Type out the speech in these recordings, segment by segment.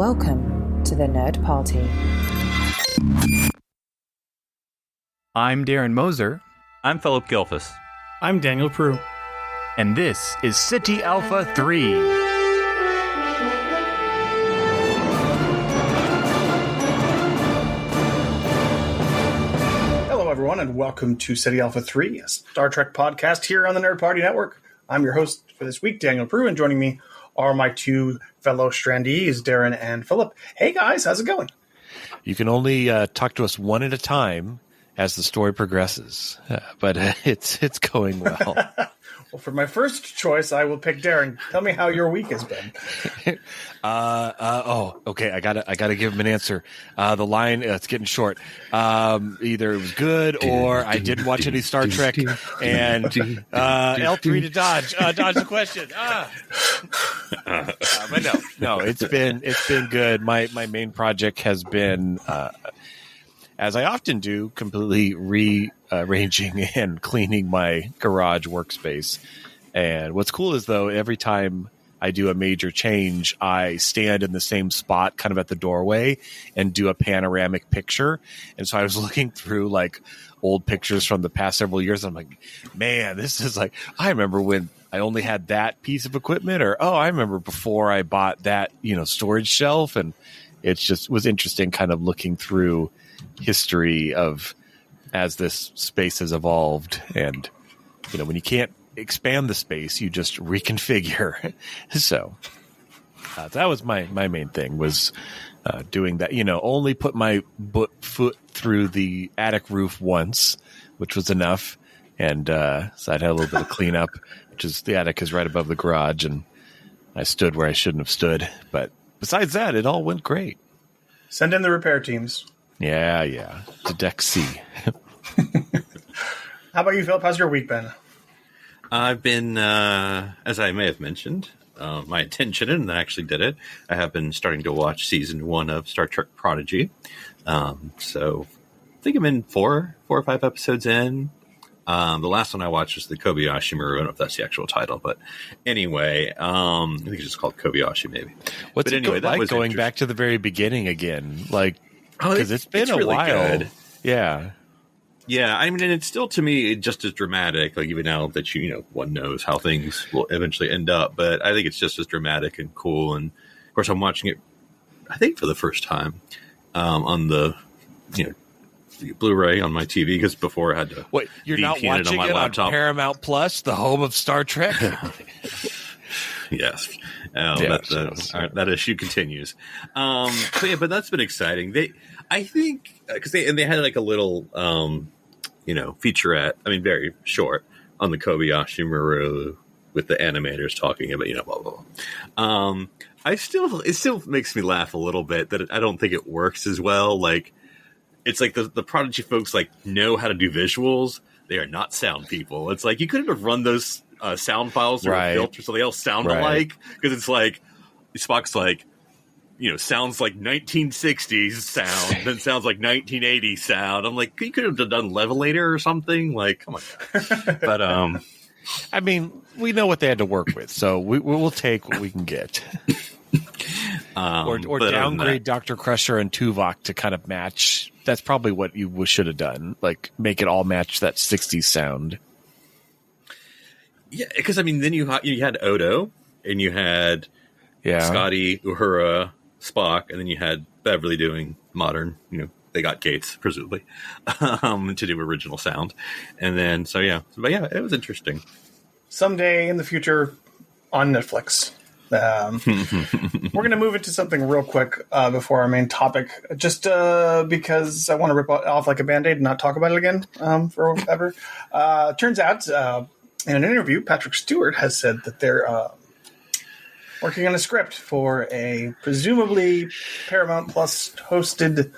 Welcome to the Nerd Party. I'm Darren Moser. I'm Philip Gilfus. I'm Daniel Prue. And this is City Alpha 3. Hello, everyone, and welcome to City Alpha 3, a Star Trek podcast here on the Nerd Party Network. I'm your host for this week, Daniel Prue, and joining me are my two fellow Strandees, Darren and Philip. Hey, guys, how's it going? You can only talk to us one at a time as the story progresses, but it's going well. Well, for my first choice, I will pick Darren. Tell me how your week has been. Okay. I gotta give him an answer. The line, it's getting short. Either it was good or I didn't watch any Star Trek. And L3 to dodge. Dodge the question. But no, it's been good. My main project has been, as I often do, completely rearranging and cleaning my garage workspace. And what's cool is, though, every time I do a major change, I stand in the same spot, kind of at the doorway, and do a panoramic picture. And so I was looking through like old pictures from the past several years. And I'm like, man, this is like, I remember when I only had that piece of equipment, or, I remember before I bought that, storage shelf. And it's just was interesting kind of looking through history of as this space has evolved. And, when you can't expand the space, you just reconfigure. So that was my main thing, was doing that. Only put my foot through the attic roof once, which was enough. And so I'd had a little bit of cleanup, which is the attic is right above the garage, and I stood where I shouldn't have stood. But besides that, it all went great. Send in the repair teams. Yeah. To Deck C. How about you, Philip? How's your week been? I've been, as I may have mentioned, my attention, and I actually did it. I have been starting to watch season 1 of Star Trek Prodigy. So I think I'm in 4 or 5 episodes in. The last one I watched was the Kobayashi Maru. I don't know if that's the actual title, but anyway, I think it's just called Kobayashi, maybe. What's but it anyway, like going back to the very beginning again? Like, because it's been a really while. Good. Yeah. Yeah, I mean, and it's still, to me, just as dramatic, like even now that one knows how things will eventually end up, but I think it's just as dramatic and cool. And of course, I'm watching it, I think, for the first time on the Blu-ray on my TV, because before I had to. Wait, you're not VPN watching it on Paramount Plus, the home of Star Trek? Yes, that issue continues. But that's been exciting. I think, because they had like a little, featurette. I mean, very short on the Kobayashi Maru with the animators talking about, blah blah blah. It still makes me laugh a little bit that I don't think it works as well. Like, it's like the Prodigy folks know how to do visuals. They are not sound people. It's like you couldn't have run those sound files through a filter so they all sound alike, because it's like Spock's like, sounds like 1960s sound, then sounds like 1980s sound. I'm like, you could have done Levelator or something. Like, come on, guys. But I mean, we know what they had to work with, so we'll take what we can get. Or downgrade Dr. Crusher and Tuvok to kind of match. That's probably what you should have done. Like, make it all match that 60s sound. Yeah, because I mean, then you had Odo, and you had Scotty, Uhura, Spock, and then you had Beverly doing modern. They got Gates presumably to do original sound, and then but it was interesting. Someday in the future on Netflix. We're going to move into something real quick before our main topic, just because I want to rip it off like a Band-Aid and not talk about it again forever. Turns out, in an interview, Patrick Stewart has said that they're working on a script for a presumably Paramount Plus hosted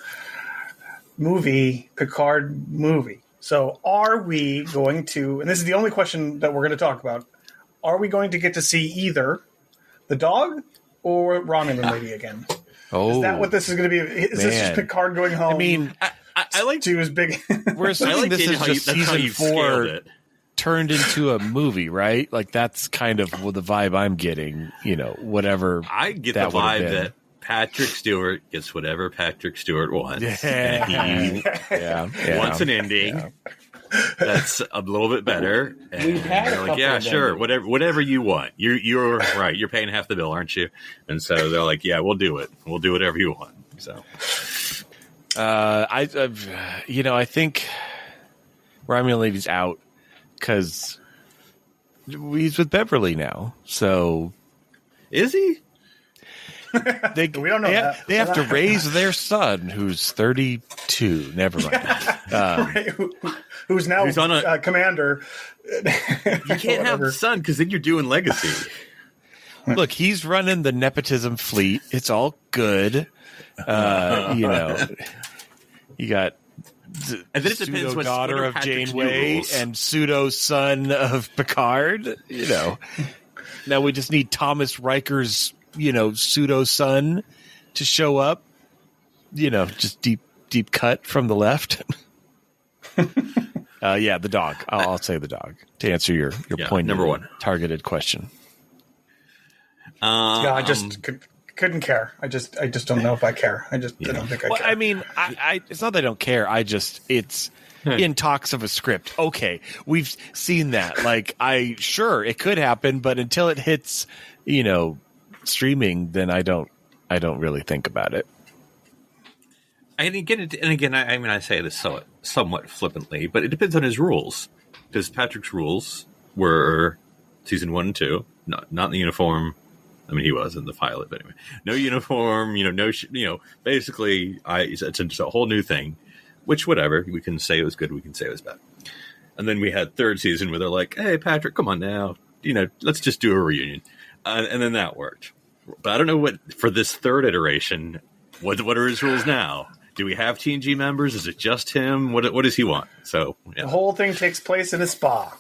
Picard movie. So are we going to, and this is the only question that we're going to talk about, are we going to get to see either the dog or Romulan lady again? Is that what this is going to be? Is this just Picard going home? I mean, I like to his big. We're assuming this is just season 4 turned into a movie, right? Like, that's kind of the vibe I'm getting. Whatever. I get the vibe that Patrick Stewart gets whatever Patrick Stewart wants. Yeah. And he wants an ending that's a little bit better. And We've had a they're like, couple yeah, of sure, endings. whatever you want. You're right. You're paying half the bill, aren't you? And so they're like, yeah, we'll do it. We'll do whatever you want. So, I think Romulani's out because he's with Beverly now. So is he? We don't know that. They have to raise their son, who's 32. Never mind. Who's now Who's on a- commander. You can't have the son because then you're doing legacy. Look, he's running the nepotism fleet. It's all good. You got And then it depends what daughter of Patrick's new Janeway rules. and pseudo son of Picard. Now we just need Thomas Riker's pseudo son to show up. Just deep cut from the left. The dog. I'll say the dog to answer your point. number one targeted question. I just couldn't care. I just don't know if I care. I don't think I care. I mean, it's not that I don't care. It's in talks of a script. Okay, we've seen that. Like, sure it could happen, but until it hits, streaming, then I don't really think about it. And again, I say this somewhat flippantly, but it depends on his rules. Because Patrick's rules were season 1 and 2, not in the uniform. I mean, he was in the pilot, but anyway, no uniform. Basically, it's a whole new thing. Which, whatever, we can say it was good, we can say it was bad. And then we had third season where they're like, "Hey, Patrick, come on now, let's just do a reunion," and then that worked. But I don't know what for this third iteration. What are his rules now? Do we have TNG members? Is it just him? What does he want? So The whole thing takes place in a spa,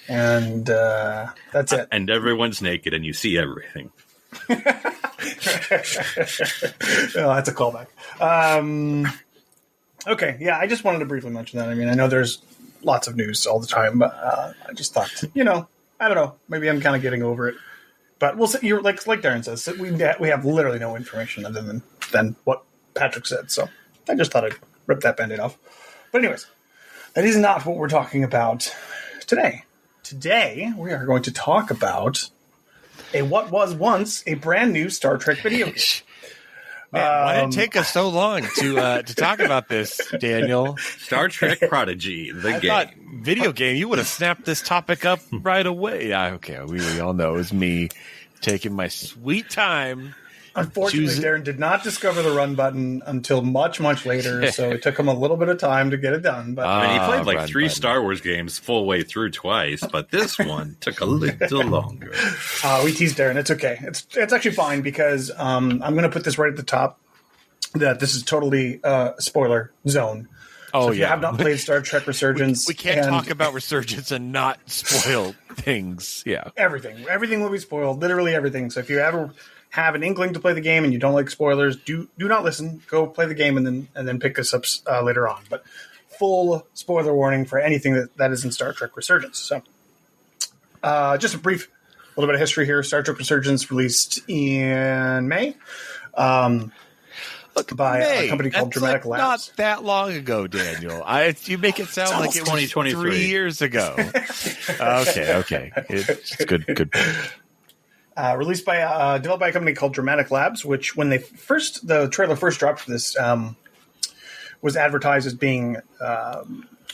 and that's it. And everyone's naked, and you see everything. Oh, that's a callback. Okay, yeah, I just wanted to briefly mention that. I mean, I know there's lots of news all the time, but I just thought, I don't know. Maybe I'm kind of getting over it. But we'll see. You're like Darren says, we have literally no information other than what Patrick said. So I just thought I'd rip that Band-Aid off. But anyways, that is not what we're talking about today. Today we are going to talk about what was once a brand new Star Trek video game. Man, why did it take us so long to talk about this, Daniel? Star Trek Prodigy, the game. Thought video game, you would have snapped this topic up right away. Yeah, okay, we all know it was me taking my sweet time. Unfortunately, Darren did not discover the run button until much, much later, so it took him a little bit of time to get it done. But I mean, he played like run 3 button. Star Wars games full way through twice, but this one took a little longer. we teased Darren. It's okay. It's actually fine because I'm going to put this right at the top that this is totally spoiler zone. Oh, So if you have not played Star Trek Resurgence, We can't and talk about Resurgence and not spoil things. Yeah. everything will be spoiled. Literally everything. So if you ever have an inkling to play the game and you don't like spoilers, do not listen. Go play the game and then pick us up later on. But full spoiler warning for anything that is in Star Trek Resurgence. So just a little bit of history here. Star Trek Resurgence released in May. By a company called Dramatic Labs. Not that long ago, Daniel. You make it sound like it was 2023. 3 years ago. Okay. It's good. Released by developed by a company called Dramatic Labs, which when the trailer first dropped for this was advertised as being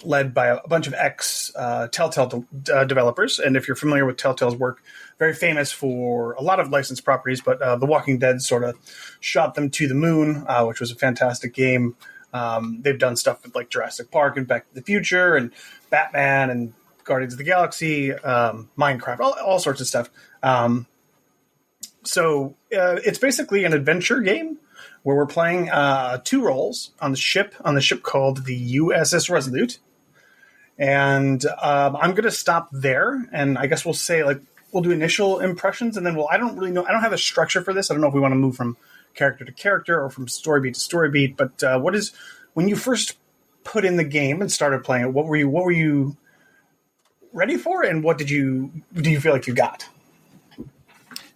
led by a bunch of ex Telltale developers. And if you're familiar with Telltale's work, very famous for a lot of licensed properties, but The Walking Dead sort of shot them to the moon, which was a fantastic game. They've done stuff with like Jurassic Park and Back to the Future and Batman and Guardians of the Galaxy, Minecraft, all sorts of stuff. So it's basically an adventure game where we're playing 2 roles on the ship called the USS Resolute. And I'm going to stop there. And I guess we'll say we'll do initial impressions and then I don't really know. I don't have a structure for this. I don't know if we want to move from character to character or from story beat to story beat. But when you first put in the game and started playing it, what were you ready for? And what do you feel like you got?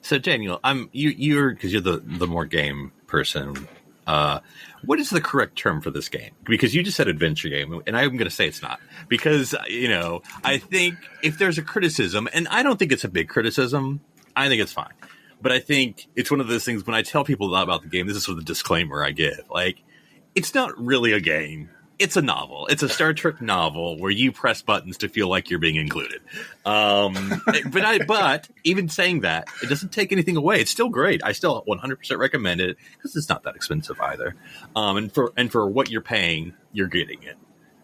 So Daniel, you're because you're the more game person, what is the correct term for this game? Because you just said adventure game, and I'm going to say it's not. Because, I think if there's a criticism, and I don't think it's a big criticism, I think it's fine. But I think it's one of those things when I tell people about the game, this is sort of the disclaimer I give. Like, it's not really a game. It's a novel. It's a Star Trek novel where you press buttons to feel like you're being included. But even saying that, it doesn't take anything away. It's still great. I still 100% recommend it because it's not that expensive either. And for what you're paying, you're getting it.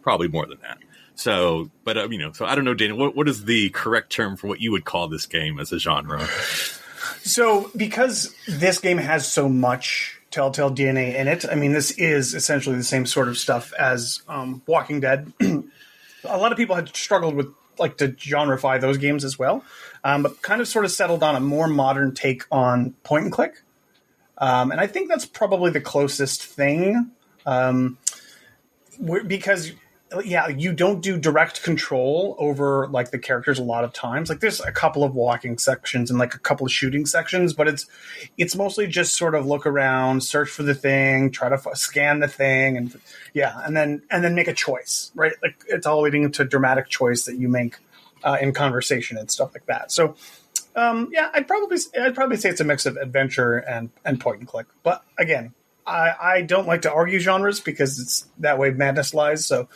Probably more than that. So, but so I don't know, Dana. What is the correct term for what you would call this game as a genre? So, because this game has so much Telltale DNA in it, I mean, this is essentially the same sort of stuff as Walking Dead. A lot of people had struggled with to genreify those games as well, but kind of sort of settled on a more modern take on point and click. And I think that's probably the closest thing, because you don't do direct control over the characters a lot of times. There's a couple of walking sections and a couple of shooting sections, but it's mostly just sort of look around, search for the thing, try to scan the thing, and then make a choice, right? It's all leading to dramatic choice that you make in conversation and stuff like that. So I'd probably say it's a mix of adventure and point and click. But again, I don't like to argue genres because it's that way madness lies. So.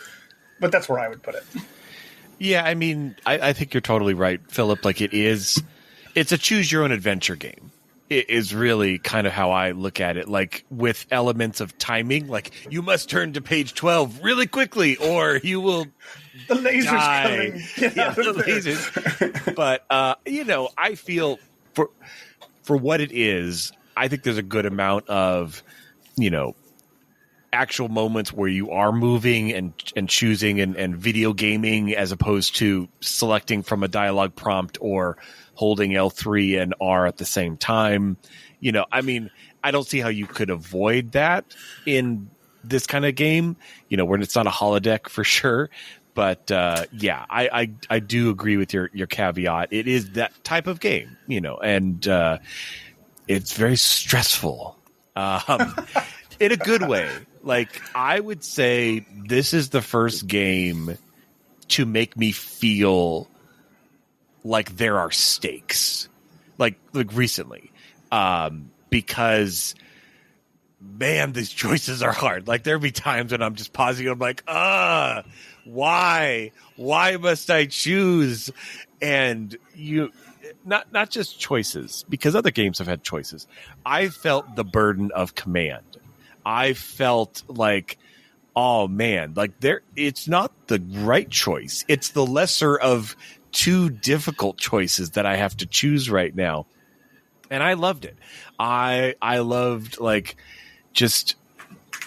But that's where I would put it. Yeah, I mean, I think you're totally right, Philip. It's a choose your own adventure game. It is really kind of how I look at it. With elements of timing, you must turn to page 12 really quickly, or you will the lasers die. Coming. Yeah, the lasers. But I feel for what it is, I think there's a good amount of actual moments where you are moving and choosing and video gaming as opposed to selecting from a dialogue prompt or holding L3 and R at the same time. I mean, I don't see how you could avoid that in this kind of game, when it's not a holodeck for sure. But I do agree with your caveat. It is that type of game, and it's very stressful in a good way. I would say this is the first game to make me feel like there are stakes, like recently, because man, these choices are hard. There'll be times when I'm just pausing and I'm like, why must I choose? And not just choices, because other games have had choices. I felt the burden of command. I felt oh man, it's not the right choice. It's the lesser of two difficult choices that I have to choose right now. And I loved it. I loved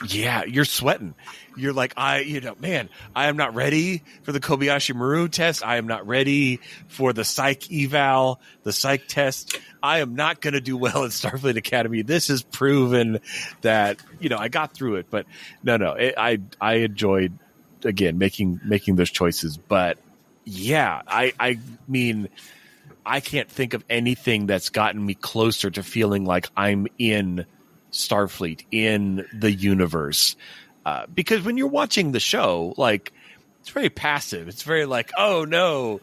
you're sweating. You're man, I am not ready for the Kobayashi Maru test. I am not ready for the psych eval, the psych test. I am not going to do well at Starfleet Academy. This has proven that, I got through it, but no, I enjoyed, again, making those choices. But yeah, I mean, I can't think of anything that's gotten me closer to feeling like I'm in Starfleet, in the universe. Because when you're watching the show, it's very passive. It's very oh no,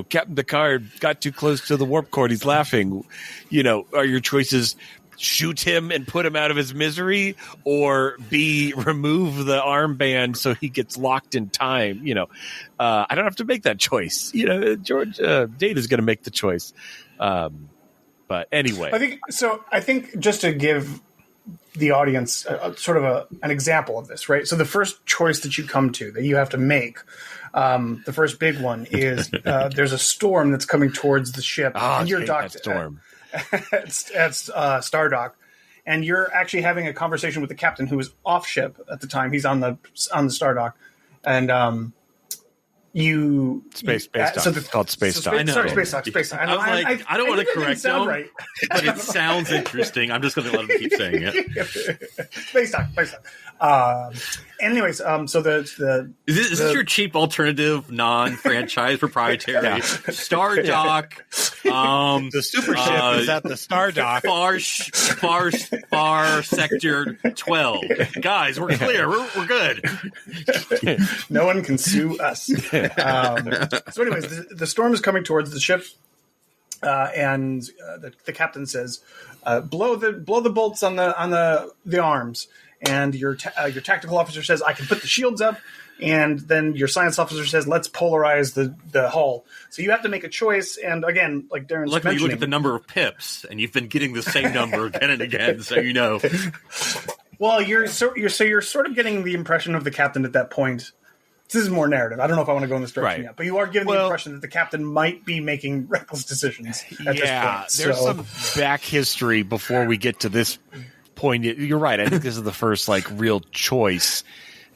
Captain Picard got too close to the warp core. He's laughing. Are your choices shoot him and put him out of his misery, or B, remove the armband so he gets locked in time? I don't have to make that choice. George Data's going to make the choice. But anyway, I think just to give the audience sort of an example of this, right? So the first choice that you come to that you have to make, the first big one is there's a storm that's coming towards the ship, and you're docked storm at Stardock, and you're actually having a conversation with the captain who is off ship at the time. He's on the Stardock, and Space dock. It's called space dock. Sorry, space dock. I was like, I don't want to correct him, right. But it sounds interesting. I'm just going to let him keep saying it. Space dock. Anyways, so the is this your cheap alternative, non-franchise proprietary Star Dock? The super ship is at the Star Dock. Far Sector 12. Guys, we're clear. We're good. No one can sue us. So anyways, the storm is coming towards the ship, and the captain says, blow the bolts on the arms. And your tactical officer says, I can put the shields up. And then your science officer says, let's polarize the hull. So you have to make a choice. And again, like Darren's Luckily, mentioning, you look at the number of pips, and you've been getting the same number again and again, so you know. Well, you're sort of getting the impression of the captain at that point. This is more narrative. I don't know if I want to go in this direction yet, but you are given the impression that the captain might be making reckless decisions at this point. There's some back history before we get to this point. You're right. I think this is the first real choice.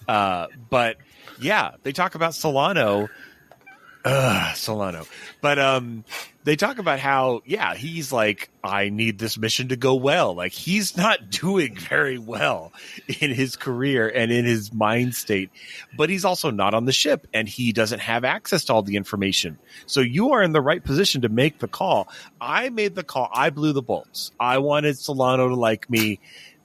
But yeah, they talk about Solano. But they talk about how, he's like, I need this mission to go well. Like, he's not doing very well in his career and in his mind state, but he's also not on the ship and he doesn't have access to all the information. So you are in the right position to make the call. I made the call. I blew the bolts. I wanted Solano to like me.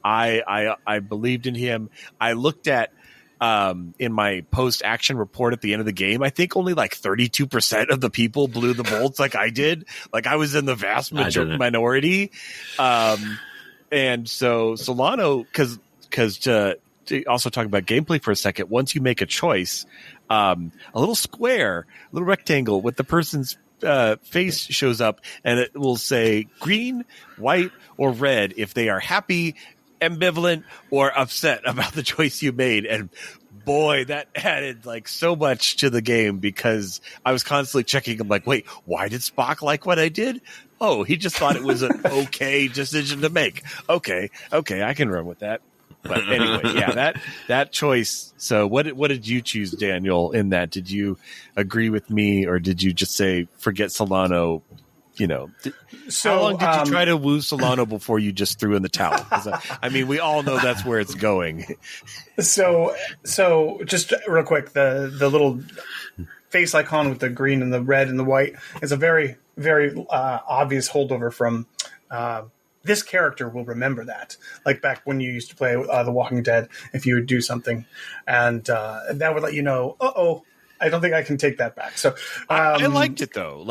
I believed in him. I looked at, in my post-action report at the end of the game, I think only 32% of the people blew the bolts like I did. Like, I was in the vast minority. And so Solano, because to also talk about gameplay for a second, once you make a choice, a little square, a little rectangle with the person's face shows up, and it will say green, white, or red if they are happy, ambivalent, or upset about the choice you made. And boy, that added so much to the game, because I was constantly checking. I'm like, wait, why did Spock like what I did? Oh, he just thought it was an okay decision to make. Okay, I can run with that. But anyway, that choice. So what did you choose, Daniel, in that? Did you agree with me, or did you just say forget Solano? So how long did you try to woo Solano before you just threw in the towel? I mean, we all know that's where it's going. So just real quick, the little face icon with the green and the red and the white is a very, very obvious holdover from this character will remember that. Like back when you used to play The Walking Dead, if you would do something, and that would let you know, I don't think I can take that back. So I liked it though.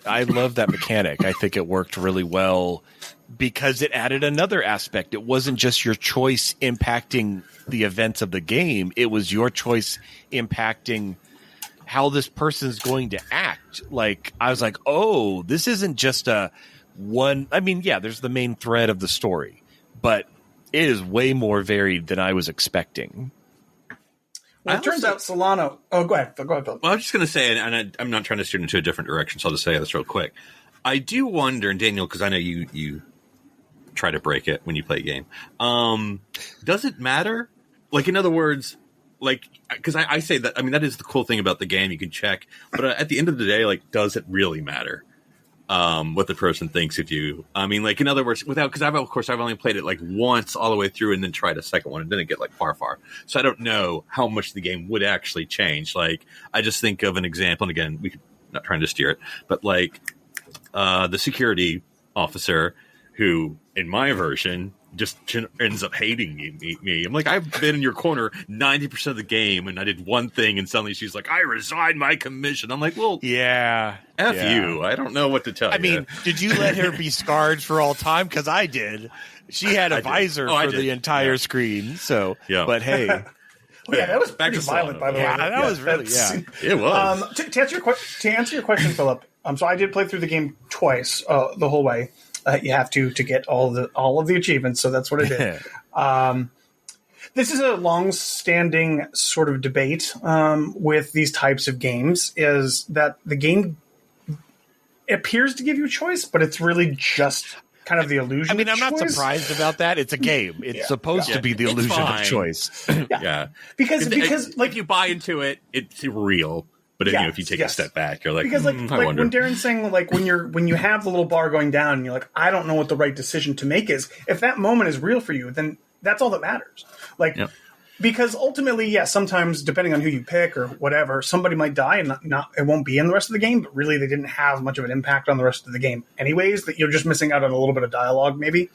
I love that mechanic. I think it worked really well because it added another aspect. It wasn't just your choice impacting the events of the game. It was your choice impacting how this person's going to act. I was like, oh, this isn't just there's the main thread of the story, but it is way more varied than I was expecting. Well, it turns out Solano. Oh, go ahead, Phil. Well, I was just going to say, and I'm not trying to steer into a different direction, so I'll just say this real quick. I do wonder, and Daniel, because I know you try to break it when you play a game. Does it matter? In other words, because I say that, I mean, that is the cool thing about the game. You can check, but at the end of the day, does it really matter? What the person thinks of you. I mean, in other words, because I've only played it once all the way through and then tried a second one and didn't get far. So I don't know how much the game would actually change. I just think of an example, and again, we could not trying to steer it, but the security officer who, in my version, just ends up hating me. I'm I've been in your corner 90% of the game, and I did one thing, and suddenly she's like, I resign my commission. I'm well, yeah, F you. I don't know what to tell you. I mean, did you let her be scarred for all time? Because I did. She had a visor for the entire screen. So, but hey. That was pretty violent, by the way. Yeah, that was really, It was. To answer your question, Philip, so I did play through the game twice, the whole way. You have to get all of the achievements, so that's what I did. This is a long-standing sort of debate with these types of games, is that the game appears to give you a choice, but it's really just kind of the illusion. I mean, I'm not surprised about that. It's a game. It's supposed to be the illusion of choice. Yeah. Because if you buy into it, it's real. But if you take a step back, you're like, because I like wonder. when Darren's saying like when you have the little bar going down, and you're like, I don't know what the right decision to make is. If that moment is real for you, then that's all that matters. Like. Yep. Because ultimately, sometimes depending on who you pick or whatever, somebody might die and not it won't be in the rest of the game. But really, they didn't have much of an impact on the rest of the game, anyways. That you're just missing out on a little bit of dialogue, maybe,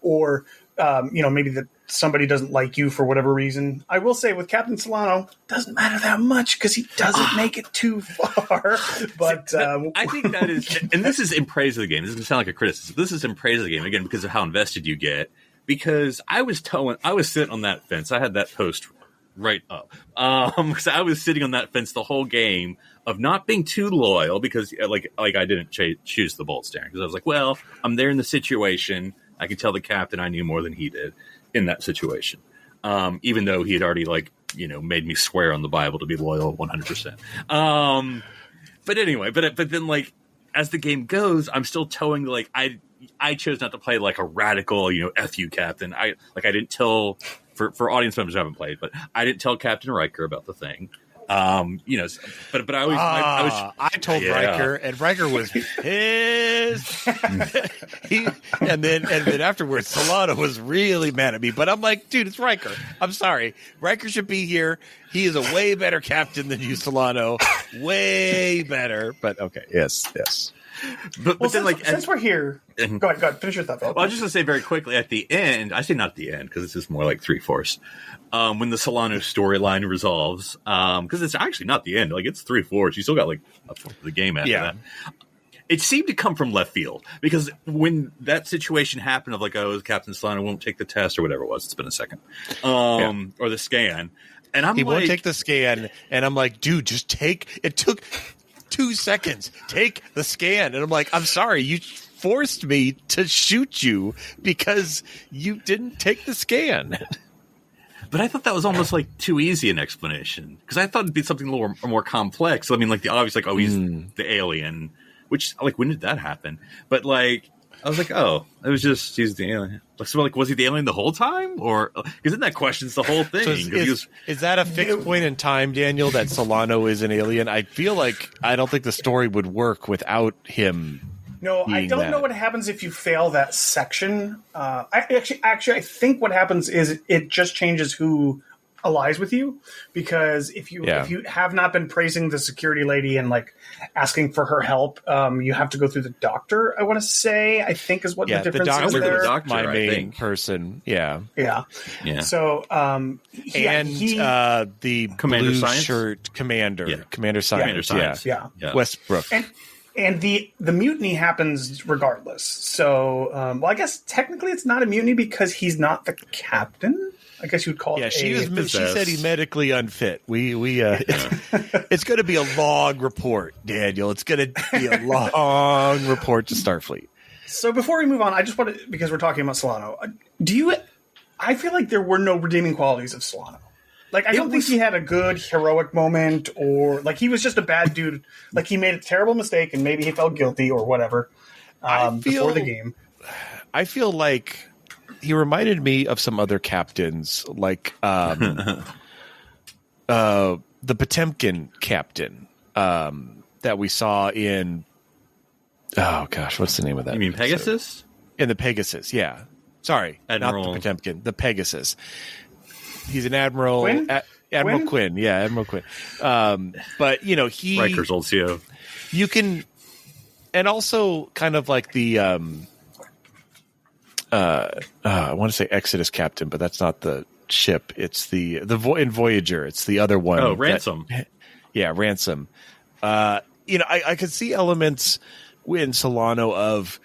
or maybe that somebody doesn't like you for whatever reason. I will say with Captain Solano, doesn't matter that much because he doesn't make it too far. But I think that is, and this is in praise of the game. This doesn't sound like a criticism. This is in praise of the game again because of how invested you get. Because I was sitting on that fence. I had that post right up. Because I was sitting on that fence the whole game of not being too loyal because like I didn't choose the bolt staring because I was like, well, I'm there in the situation. I could tell the captain I knew more than he did in that situation. Even though he had already made me swear on the Bible to be loyal 100%. But anyway, but then like as the game goes, I'm still towing I chose not to play like a radical, F you, Captain. I didn't tell for audience members who haven't played, but I didn't tell Captain Riker about the thing. But I told Riker, and Riker was pissed. and then afterwards, Solano was really mad at me. But I'm like, dude, it's Riker. I'm sorry, Riker should be here. He is a way better captain than you, Solano. Way better. But okay, yes. But then, since we're here, go ahead, finish your thought. Well, I was just going to say very quickly at the end, I say not at the end because this is more like 3/4, when the Solano storyline resolves, because it's actually not the end, like it's 3/4. You still got like a fourth of the game after that. It seemed to come from left field because when that situation happened of like, Captain Solano won't take the test or whatever it was, it's been a second, or the scan, and he won't take the scan, and I'm like, dude, just take. It took 2 seconds. Take the scan. And I'm like, I'm sorry, you forced me to shoot you because you didn't take the scan. But I thought that was almost like too easy an explanation because I thought it'd be something a little more complex. I mean, like the obvious, like, he's the alien, which like when did that happen? But like, I was like, it was just he's the alien. So like, was he the alien the whole time, or because then that questions the whole thing? So is that a fixed point in time, Daniel, that Solano is an alien? I feel like I don't think the story would work without him. No, I don't know what happens if you fail that section. I think what happens is it just changes who allies with you, because if you have not been praising the security lady and like asking for her help, you have to go through the doctor. I want to say, I think is what the difference is there. The doctor, my main person, yeah. So, the Commander blue Science? shirt commander, Commander Science, yeah. Westbrook. And the mutiny happens regardless. So, I guess technically it's not a mutiny because he's not the captain. I guess you'd call it. She said he's medically unfit. It's going to be a long report, Daniel. It's going to be a long report to Starfleet. So before we move on, I just want to, because we're talking about Solano, I feel like there were no redeeming qualities of Solano. Like, I don't think he had a good heroic moment, or like he was just a bad dude. Like he made a terrible mistake and maybe he felt guilty or whatever before the game. I feel like he reminded me of some other captains, like the Potemkin captain that we saw in. Oh gosh, what's the name of that? You mean Pegasus? In the Pegasus, yeah. Sorry, Admiral. not the Potemkin, the Pegasus. He's an admiral. Quinn? Admiral Quinn, yeah, Admiral Quinn. But he Riker's old CO. You can, and also kind of like the. I want to say Exodus captain, but that's not the ship. It's in Voyager. It's the other one. Oh, Ransom. Ransom. I could see elements in Solano of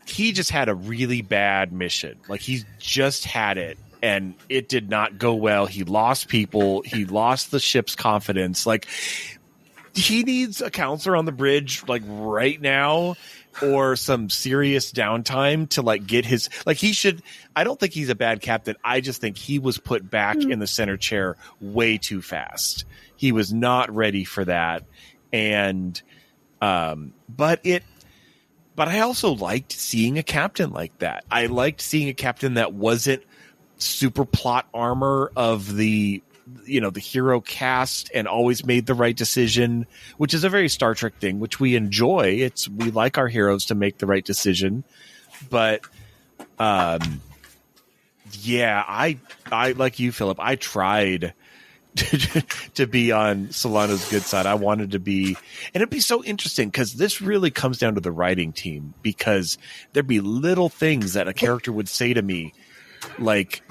he just had a really bad mission. Like he just had it, and it did not go well. He lost people. He lost the ship's confidence. Like he needs a counselor on the bridge, like right now. Or some serious downtime to like get his he should. I don't think he's a bad captain. I just think he was put back in the center chair way too fast. He was not ready for that, and but I also liked seeing a captain like that. I liked seeing a captain that wasn't super plot armor of the the hero cast and always made the right decision, which is a very Star Trek thing, which we enjoy. We like our heroes to make the right decision, but I like you, Philip. I tried to be on Solano's good side. I wanted to be, and it'd be so interesting because this really comes down to the writing team, because there'd be little things that a character would say to me, like,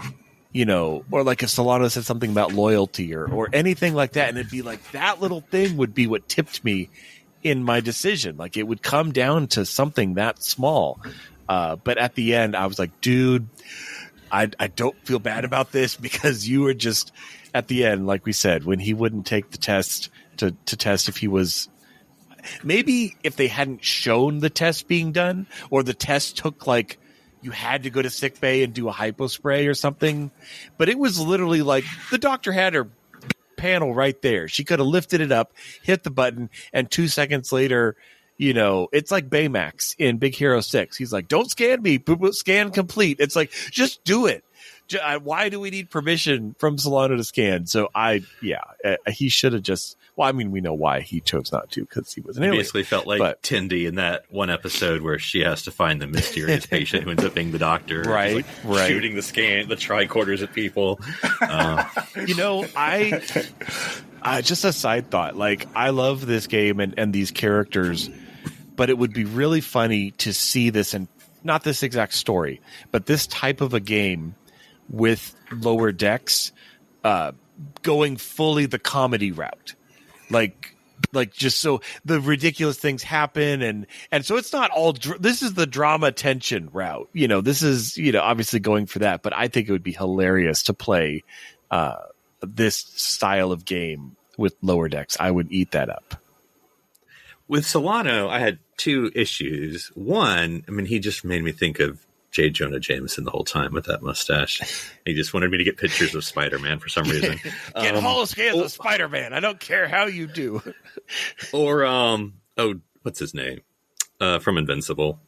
or like if Solano said something about loyalty or anything like that, and it'd be like that little thing would be what tipped me in my decision. Like it would come down to something that small. But at the end, I was like, dude, I don't feel bad about this, because you were just at the end, like we said, when he wouldn't take the test to test if he was, maybe if they hadn't shown the test being done, or the test took like you had to go to sick bay and do a hypo spray or something. But it was literally like the doctor had her panel right there. She could have lifted it up, hit the button, and 2 seconds later, it's like Baymax in Big Hero 6. He's like, don't scan me, scan complete. It's like, just do it. Why do we need permission from Solano to scan? So he should have just, we know why he chose not to, because he was an alien. Basically felt like Tindy in that one episode where she has to find the mysterious patient who ends up being the doctor. Right. Shooting the tricorders at people. I just a side thought, like, I love this game and these characters, but it would be really funny to see this, and not this exact story, but this type of a game with Lower Decks going fully the comedy route. Like just so the ridiculous things happen, and so it's not all this is the drama tension route. This is obviously going for that, but I think it would be hilarious to play this style of game with Lower Decks. I would eat that up. With Solano, I had two issues. One, he just made me think of J. Jonah Jameson the whole time with that mustache. He just wanted me to get pictures of Spider-Man for some reason. Get holoscans of Spider-Man. I don't care how you do. Or, what's his name? From Invincible.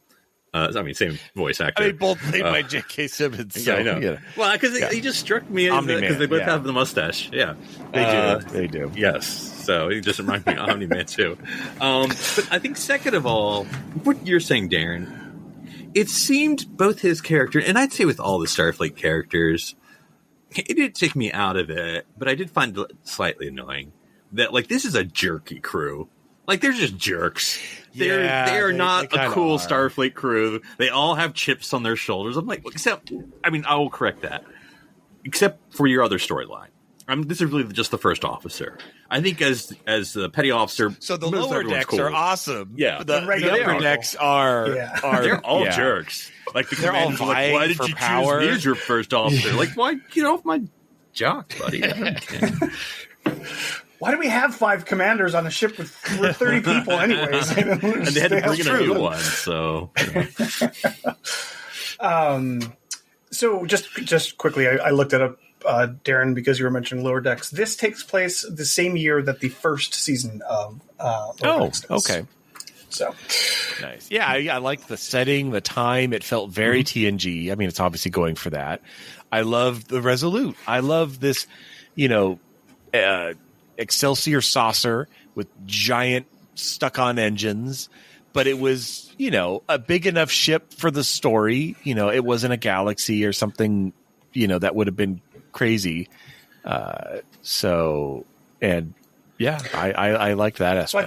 Same voice actor. Both played by J.K. Simmons. So, yeah, I know. Yeah. Well, because he just struck me as because they both have the mustache. Yeah, They do. Yes. So he just reminds me of Omni-Man too. But I think second of all, what you're saying, Darren, it seemed both his character, and I'd say with all the Starfleet characters, it did take me out of it, but I did find it slightly annoying that, like, this is a jerky crew. Like, they're just jerks. They are not a cool Starfleet crew. They all have chips on their shoulders. I'm like, I will correct that. Except for your other storyline. This is really just the first officer. I think as the petty officer. So the lower decks are awesome. Yeah, the upper decks are they're all jerks. Like the commander's like, why did you choose me as your first officer? Like, why get off my jock, buddy? Why do we have 5 commanders on a ship with 30 people anyways? And they had to bring in a new one, so. So just quickly, I looked it up, Darren, because you were mentioning Lower Decks. This takes place the same year that the first season of Lower Decks does. Okay. So nice. Yeah, I liked the setting, the time. It felt very TNG. It's obviously going for that. I love the Resolute. I love this, Excelsior saucer with giant stuck-on engines. But it was, a big enough ship for the story. It wasn't a galaxy or something, that would have been crazy. I like that aspect. So I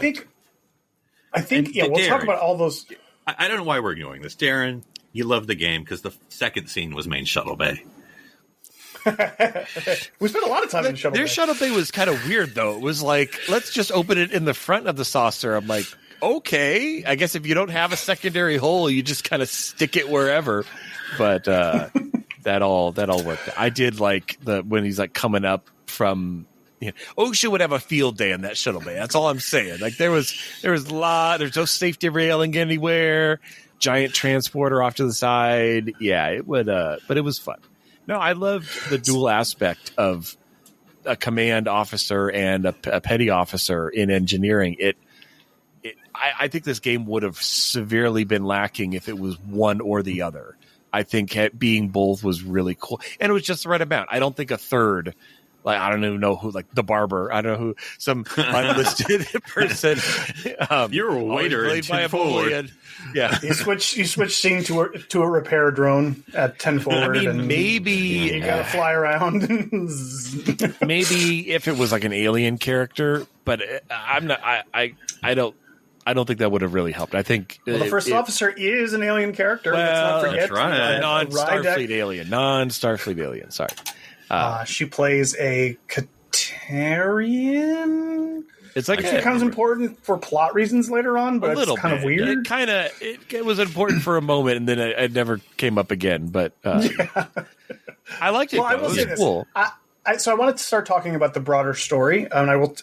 think we'll Darren, talk about all those. I don't know why we're ignoring this. Darren, you love the game because the second scene was main shuttle bay. We spent a lot of time in shuttle bay. Their shuttle bay was kind of weird, though. It was like, let's just open it in the front of the saucer. I'm like, okay, I guess if you don't have a secondary hole, you just kind of stick it wherever. But that all worked. I did like when he's like coming up from. OSHA would have a field day in that shuttle bay. That's all I'm saying. Like there's there's no safety railing anywhere. Giant transporter off to the side. Yeah, it would. But it was fun. No, I loved the dual aspect of a command officer and a petty officer in engineering. I think this game would have severely been lacking if it was one or the other. I think being both was really cool, and it was just the right amount. I don't think a third like I don't even know who, like the barber. I don't know who, some unlisted person. You're a waiter played by a bully. Yeah, you switch scene to a repair drone at 10 forward. I mean, and maybe you gotta fly around. maybe if it was like an alien character, but I'm not. I don't think that would have really helped. I think the first officer is an alien character. Well, let's not forget. that's right. Non-Starfleet alien. Non-Starfleet alien. Sorry. She plays a Katarian. It's like It becomes important for plot reasons later on, but a little it's kind of bit. weird. It was important for a moment, and then it never came up again. But I liked it. Well, I will say this. Cool. So I wanted to start talking about the broader story, and I will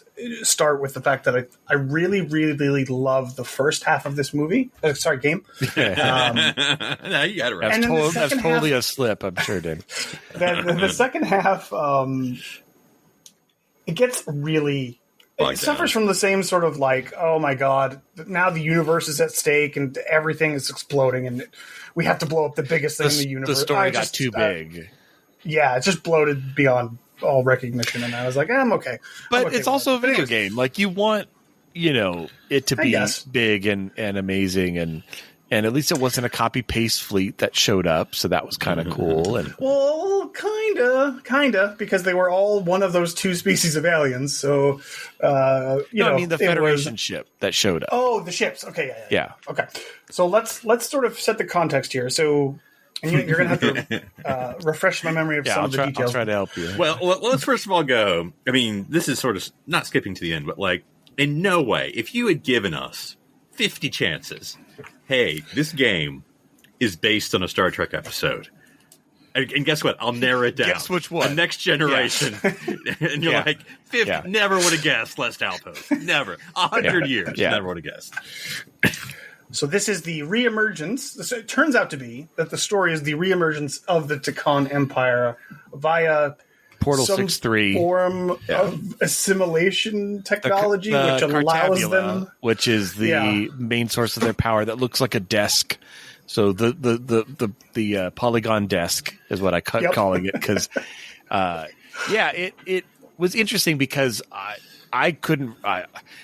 start with the fact that I really, really, really love the first half of this movie. Game. No, you got it right. And then the That's second totally half- a slip, I'm sure, Dave. the second half, it gets really. It suffers from the same sort of like, oh my god, now the universe is at stake and everything is exploding, and we have to blow up the biggest thing in the universe. The story got too big. Yeah, it's just bloated beyond all recognition, and I was like, I'm okay. But I'm okay it's with also it. a video game. Like, you want, it to I be guess. big and amazing, and at least it wasn't a copy paste fleet that showed up, so that was kind of cool. And Well, kinda, because they were all one of those two species of aliens. So, I mean the it Federation was- ship that showed up. Oh, the ships. Okay, Yeah. Okay, so let's sort of set the context here. So, and you're going to have to refresh my memory of some of the I'll details. try to help you. Well, let's first of all go. I mean, this is sort of not skipping to the end, but like, in no way, if you had given us 50 chances, hey, this game is based on a Star Trek episode. And guess what? I'll narrow it down. Guess which one? The Next Generation. And you're like, 50, Yeah. never would have guessed Last Outpost. Never. 100 years, Yeah. never would have guessed. So this is the reemergence. So it turns out to be that the story is the reemergence of the Takan Empire via Portal some 6-3. form of assimilation technology, which allows Cartabula, them. which is the main source of their power, that looks like a desk. So the polygon desk is what I cut calling it, because it was interesting because I couldn't.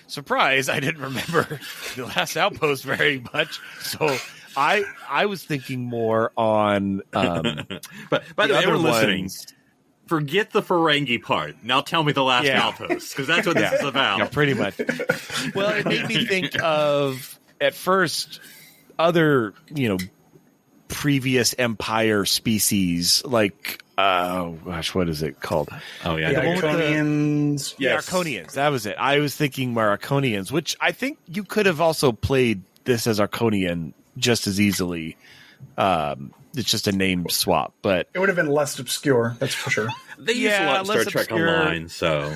Surprise! I didn't remember the Last Outpost very much, so I was thinking more on. But by the way, other everyone listening, ones. forget the Ferengi part. Now tell me the Last Yeah. Outpost, because that's what this is about. Yeah, pretty much. Well, it made me think of, at first, other, previous Empire species, like, what is it called? Oh, yeah. The I know. Arconians. The Arconians. That was it. I was thinking more Arconians, which I think you could have also played this as Arconian just as easily. It's just a name swap, but It would have been less obscure, that's for sure. They use a lot of Star less Trek obscure. Online, so...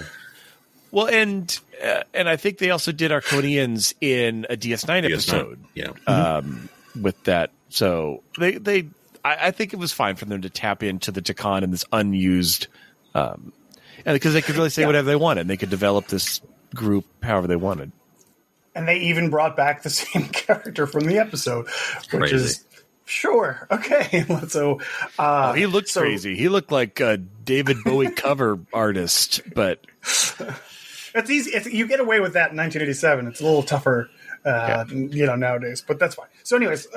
well, and I think they also did Arconians in a DS9 episode. Yeah. With that, so I think it was fine for them to tap into the Takan in this unused, and because they could really say whatever they wanted, and they could develop this group however they wanted. And they even brought back the same character from the episode, which Crazy. is sure okay. So He looked crazy. He looked like a David Bowie cover artist, but it's easy. You get away with that in 1987. It's a little tougher, nowadays, but that's fine. So, anyways,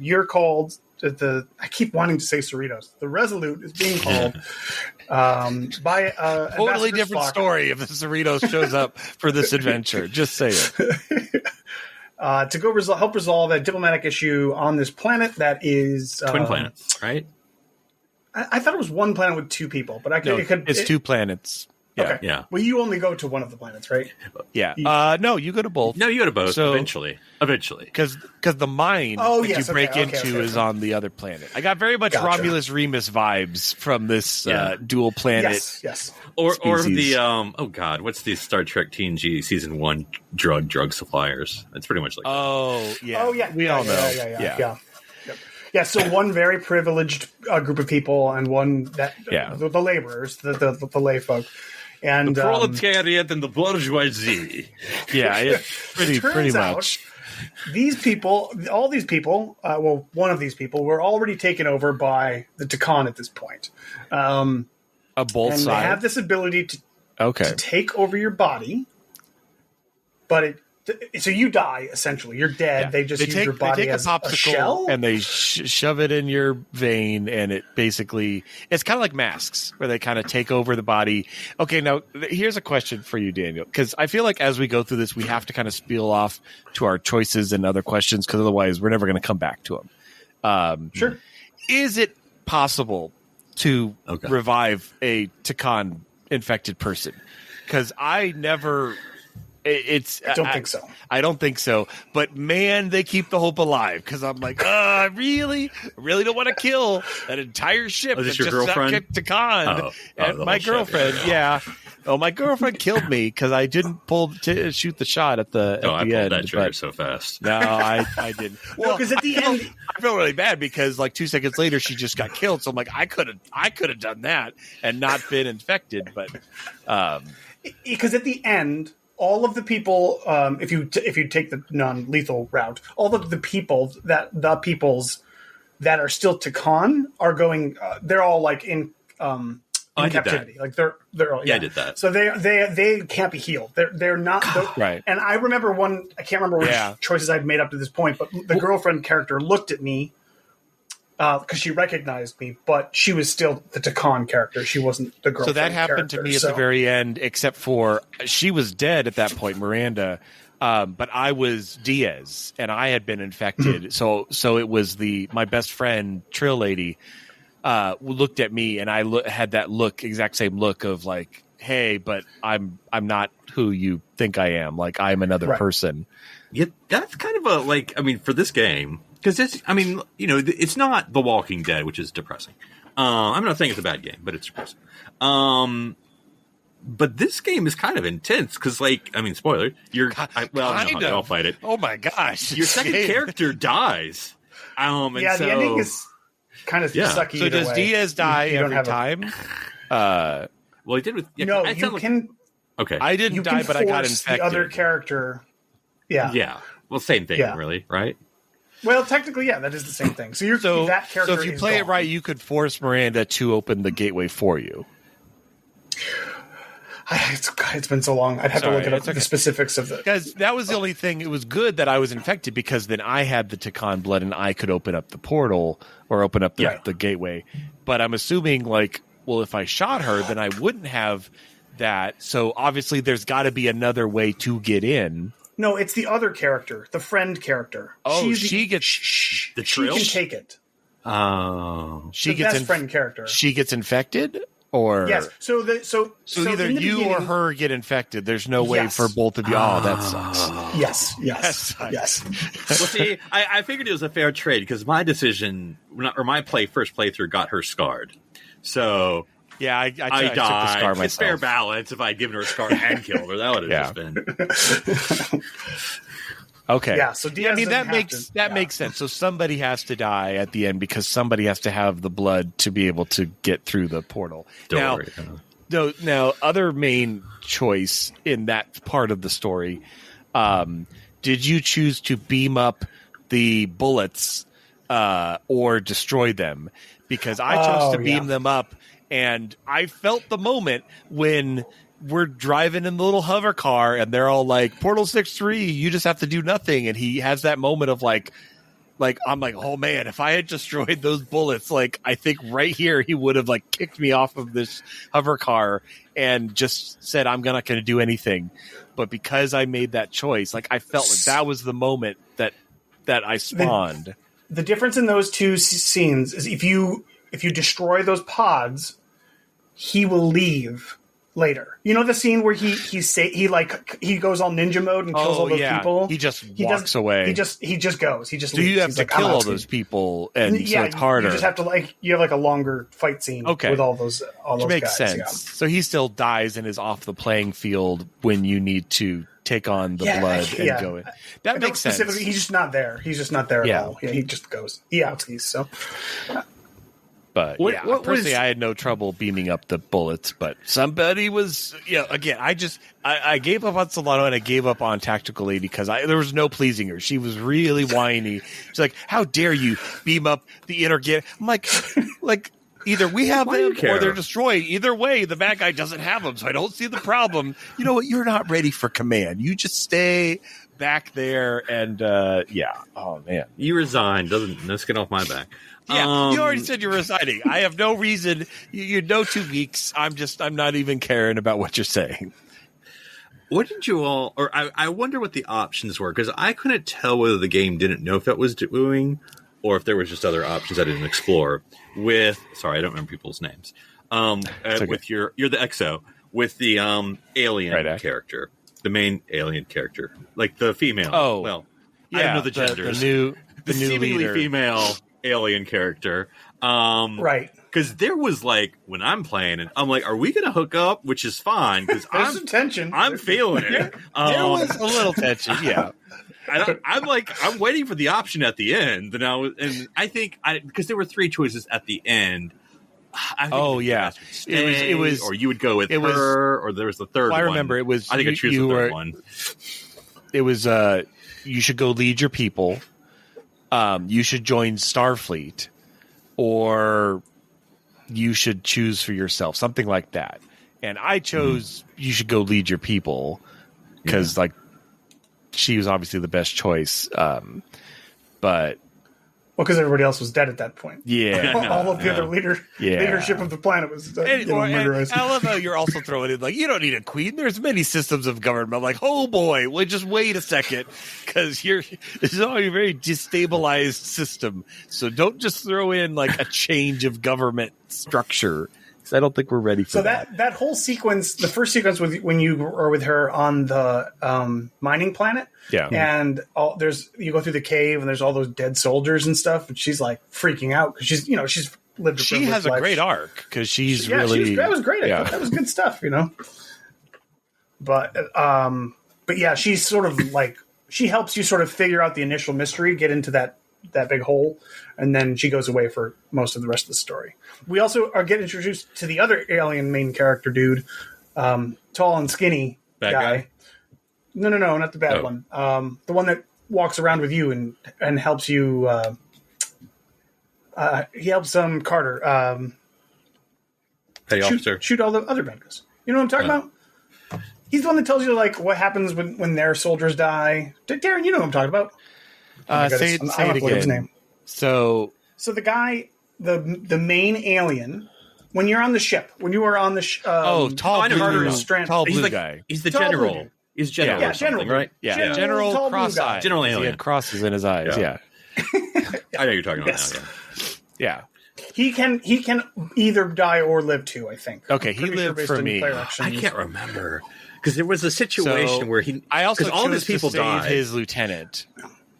you're called I keep wanting to say Cerritos. The Resolute is being called by totally Ambassador different Spock, story if the Cerritos shows up for this adventure. Just say it. to go help resolve a diplomatic issue on this planet that is Twin planets, right? I thought it was one planet with two people, but It's two planets. Yeah. Okay. Yeah. Well, you only go to one of the planets, right? Yeah. No, you go to both. No, you go to both So- eventually. Because the mine Oh, that yes, you break okay, into is okay. on the other planet. I got very much Gotcha. Romulus Remus vibes from this Yeah. dual planet. Yes. Or species. the what's the Star Trek TNG season 1 drug suppliers? It's pretty much like Oh yeah. We all know. Yeah. Yeah, so one very privileged group of people, and one that the laborers, the lay folk, and the proletariat and the bourgeoisie. Yeah, pretty turns out much. all these people, one of these people, were already taken over by the Takan at this point. Oh A both and sides. they have this ability to to take over your body, but so you die essentially. You're dead. Yeah. They just use your they body take as a popsicle a shell, and they shove it in your vein, and it basically it's kind of like masks where they kind of take over the body. Okay, now here's a question for you, Daniel, because I feel like as we go through this, we have to kind of spiel off to our choices and other questions because otherwise we're never going to come back to them. Sure. Is it possible to revive a Takan infected person? Because I never. I don't think so. I don't think so. But man, they keep the hope alive because I'm like, I really don't want to kill an entire ship. Oh, is this that your just girlfriend? Got Takan. And my girlfriend, yeah. Oh, my girlfriend killed me because I didn't shoot the shot at the I end. pulled that trigger so fast. No, I didn't. Well, because at the end, I feel really bad because like 2 seconds later she just got killed. So I'm like, I could have done that and not been infected. But because at the end, all of the people, if you take the non-lethal route, all of the peoples that are still Takan are going. They're all like in captivity. Like they're all, I did that. So they can't be healed. They're not right. And I remember I can't remember which choices I'd made up to this point, but the girlfriend character looked at me because she recognized me, but she was still the Takan character. She wasn't the girlfriend. So that happened to me at the very end, except for she was dead at that point, Miranda. But I was Diaz, and I had been infected. So it was my best friend, Trill Lady, looked at me, and I had that exact same look of like, hey, but I'm not who you think I am. Like I'm another person. Yeah, that's kind of for this game. Because it's not The Walking Dead, which is depressing. I'm not saying it's a bad game, but it's depressing. But this game is kind of intense because, spoiler, I'll fight it. Oh my gosh! Your second character dies. The ending is kind of sucky. So does way. Diaz die every time? Well, he did with no. You can. Okay, I didn't die, but I got infected. The other character. Yeah. Yeah. Well, same thing, really, right? Well, technically, that is the same thing. So that character. So if you play it right, you could force Miranda to open the gateway for you. It's been so long. I'd have to look at the specifics of it. Because that was the only thing. It was good that I was infected because then I had the Takan blood and I could open up the portal or open up the gateway. But I'm assuming, if I shot her, then I wouldn't have that. So obviously, there's got to be another way to get in. No, it's the other character, the friend character. Oh, she can take it. Oh, she gets best friend character. She gets infected, or yes. So either you or her get infected. There's no way for both of you. Oh, that sucks. Yes. Well, see, I figured it was a fair trade because my decision or my first playthrough got her scarred. So. Yeah, I died. Took the scar myself. It's fair balance if I'd given her a scar and killed her. That would have just been. Okay. Yeah, so Diaz that makes sense. So somebody has to die at the end because somebody has to have the blood to be able to get through the portal. Don't worry. Now, other main choice in that part of the story, did you choose to beam up the bullets or destroy them? Because I chose to beam them up. And I felt the moment when we're driving in the little hover car and they're all like, Portal 6-3, you just have to do nothing. And he has that moment of like I'm like, oh man, if I had destroyed those bullets, I think right here he would have kicked me off of this hover car and just said, I'm not going to do anything. But because I made that choice, I felt like that was the moment that I spawned. The difference in those two scenes is if you destroy those pods, he will leave later. You know the scene where he goes all ninja mode and kills all those people. He walks away. He just goes. He just. So leaves. you have to kill all those people, and so it's harder. You just have to you have a longer fight scene with all those Which makes guys. sense. Yeah. So he still dies and is off the playing field when you need to take on the blood and go in. That makes sense. He's just not there. He's just not there at all. Yeah, he just goes. He outskis. So. But personally, I had no trouble beaming up the bullets. But somebody was, again, I gave up on Solano and I gave up on Tactical Lady because there was no pleasing her. She was really whiny. She's like, "How dare you beam up the inner gate?" I'm like, Either we have Why do you them care? or they're destroyed. Either way, the bad guy doesn't have them, so I don't see the problem. You know what? You're not ready for command. You just stay back there and oh man, You resign. No skin off my back. yeah. You already said you're resigning. I have no reason. You know, 2 weeks. I'm not even caring about what you're saying. What did you all, or I wonder what the options were, because I couldn't tell whether the game didn't know if it was doing, or if there was just other options I didn't explore. Sorry, I don't remember people's names. Okay. With you're the EXO, with the alien character, the main alien character, like the female. Oh, well, yeah, I don't know the genders. The new seemingly leader. female alien character. Right. Because there was like, when I'm playing it, I'm like, are we going to hook up? Which is fine, because There's some tension. I'm feeling it. There was a little tension, yeah. I'm waiting for the option at the end, and I think because there were 3 choices at the end. I think it was, or you would go with her, or there was the third one. I remember it was. I think I choose the third one. It was you should go lead your people. You should join Starfleet, or you should choose for yourself, something like that. And I chose you should go lead your people because like she was obviously the best choice. But because everybody else was dead at that point. yeah, All of the other leadership of the planet was and murderized. I love how you're also throwing in like, you don't need a queen. There's many systems of government. I'm like, oh boy, well, just wait a second, because this is already a very destabilized system. So don't just throw in like a change of government structure, because I don't think we're ready for So that whole sequence, the first sequence when you are with her on the mining planet, and you go through the cave and there's all those dead soldiers and stuff, and she's like freaking out because she's lived. She has a great arc because she's really that was great. I thought that was good stuff, But yeah, she's sort of like she helps you sort of figure out the initial mystery, get into that big hole, and then she goes away for most of the rest of the story. We also are getting introduced to the other alien main character dude, tall and skinny Bad guy? No, not the bad one. The one that walks around with you and helps you. He helps Carter. Petty Officer. Shoot all the other bad guys. You know what I'm talking about? He's the one that tells you like what happens when their soldiers die. Darren, you know what I'm talking about. say it again. His name. So the guy, the main alien, when you're on the ship, when you are on the tall blue He's guy. He's the Tall general. blue. He's general. Yeah, or something, general. right? Yeah, General tall blue cross-eyed. General He alien. had crosses in his eyes. Yeah. I know you're talking about Yes. now. Yeah. He can either die or live too, I think. Okay, he Pretty sure lived based for on me. player I actions. can't remember because there was a situation where I also chose all of his people to save died. his lieutenant.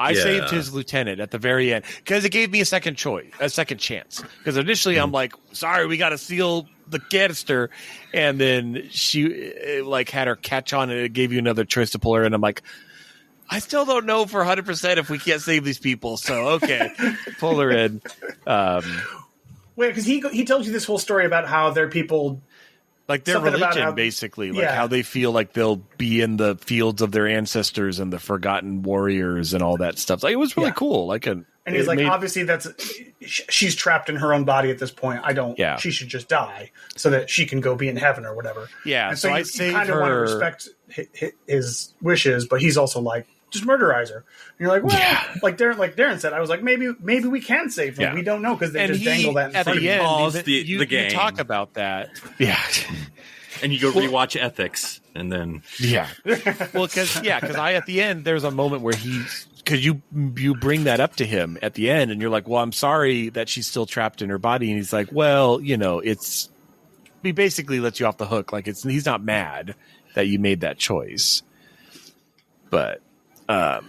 I Yeah. saved his lieutenant at the very end because it gave me a second chance. Because initially I'm like, sorry, we got to seal the canister, and then she had her catch on, and it gave you another choice to pull her in. I'm like, I still don't know for 100% if we can't save these people. So okay, pull her in. Wait, because he told you this whole story about how their people. Like their Something about religion, how- basically, like Yeah. how they feel like they'll be in the fields of their ancestors and the forgotten warriors and all that stuff. Like, it was really Yeah. cool. And he's like, obviously, she's trapped in her own body at this point. Yeah. She should just die so that she can go be in heaven or whatever. Yeah, And so so I you saved kind of want to her- respect his wishes, but he's also like, just murderize her. And you're like, well, like Darren said, I was like, maybe we can save them. Yeah. We don't know because they and just dangle that in at front of the you. end, Pause you the game. talk about that. Yeah. And you go rewatch Ethics, and then Yeah. Well, because I at the end there's a moment where because you bring that up to him at the end, and you're like, well, I'm sorry that she's still trapped in her body, and he's like, well, he basically lets you off the hook. Like he's not mad that you made that choice, but I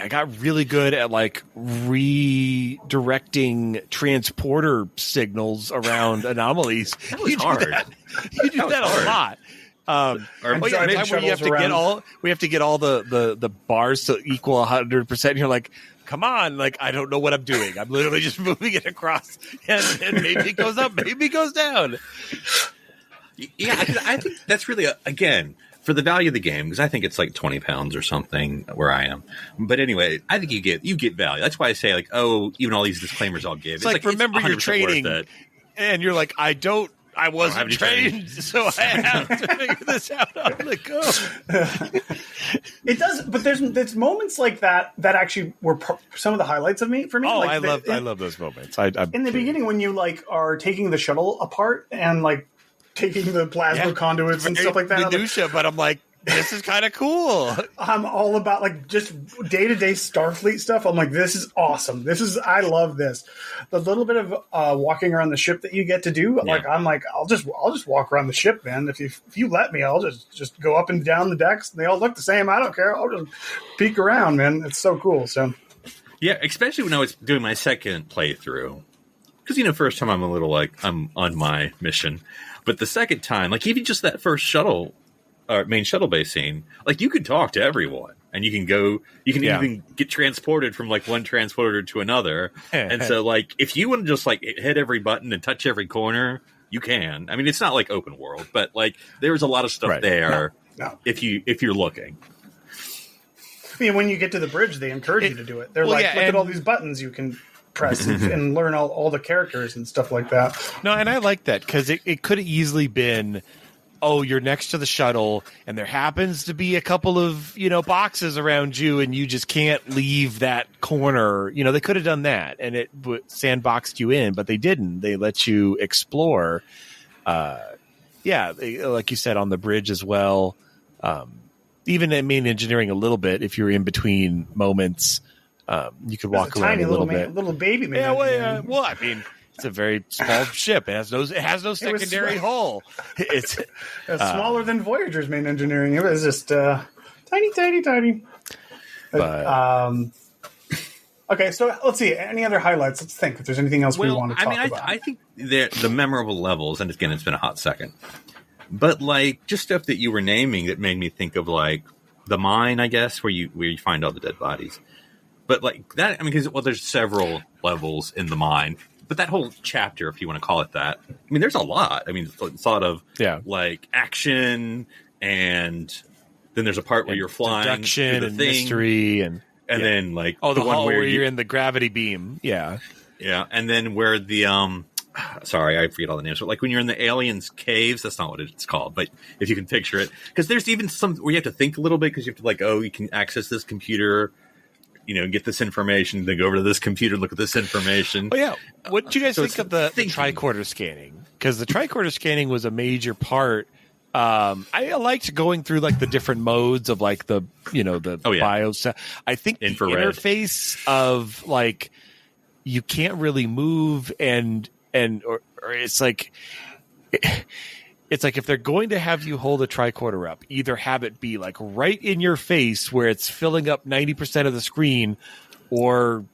got really good at like redirecting transporter signals around anomalies. That was hard. You do that a lot. Or The time where you have to get we have to get all the bars to equal 100%. You're like, come on, like I don't know what I'm doing. I'm literally just moving it across, and maybe it goes up, maybe it goes down. Yeah, I think that's really, again, for the value of the game, because I think it's like £20 or something where I am. But anyway, I think you get value. That's why I say like, oh, even all these disclaimers I'll give. It's like remember you're trading, and you're like, I wasn't trained, so I have to figure this out on the go. It does, but there's moments like that actually were some of the highlights for me. Oh, like I love those moments. In the beginning, when you like are taking the shuttle apart and like taking the plasma conduits and stuff like that, minutia, but I'm like, this is kind of cool. I'm all about like just day-to-day Starfleet stuff. I'm like, this is awesome. I love this. The little bit of walking around the ship that you get to do, I'm like, I'll just walk around the ship, man. If you let me, I'll just go up and down the decks. And they all look the same. I don't care. I'll just peek around, man. It's so cool. So yeah, especially when I was doing my second playthrough, because first time I'm a little like I'm on my mission, but the second time, like even just that first shuttle. Main shuttle base scene, like you could talk to everyone and you can even get transported from like one transporter to another. And so like, if you want to just like hit every button and touch every corner, you can. I mean, it's not like open world, but like there's a lot of stuff there. No. If you're looking. I mean, when you get to the bridge, they encourage you to do it. They're look at all these buttons you can press and learn all the characters and stuff like that. No, and I like that because it could have easily been, oh, you're next to the shuttle, and there happens to be a couple of, boxes around you, and you just can't leave that corner. They could have done that, and it sandboxed you in, but they didn't. They let you explore. Like you said, on the bridge as well. Even in main engineering a little bit, if you're in between moments, you could walk around a little bit. Little baby man. Yeah, well, I mean... It's a very small ship. It has no secondary hull. It's smaller than Voyager's main engineering. It was just tiny. Okay, so let's see. Any other highlights? Let's think if there's anything else we want to talk about. I think the memorable levels, and again, it's been a hot second, but like just stuff that you were naming that made me think of like the mine, I guess, where you find all the dead bodies. But like that, I mean, because there's several levels in the mine. But that whole chapter, if you want to call it that, I mean, there's a lot. I mean, thought of like action, and then there's a part where you're flying deduction and mystery, and then like the one where you're in the gravity beam, and then where the sorry, I forget all the names, but like when you're in the aliens' caves, that's not what it's called, but if you can picture it, because there's even some where you have to think a little bit because you have to like, you can access this computer. Get this information, then go over to this computer, look at this information. Oh, yeah. What did you guys think of the tricorder scanning? Because the tricorder scanning was a major part. I liked going through like the different modes of like the bio stuff. I think infrared. The interface of like you can't really move or it's like it's like if they're going to have you hold a tricorder up, either have it be like right in your face where it's filling up 90% of the screen, or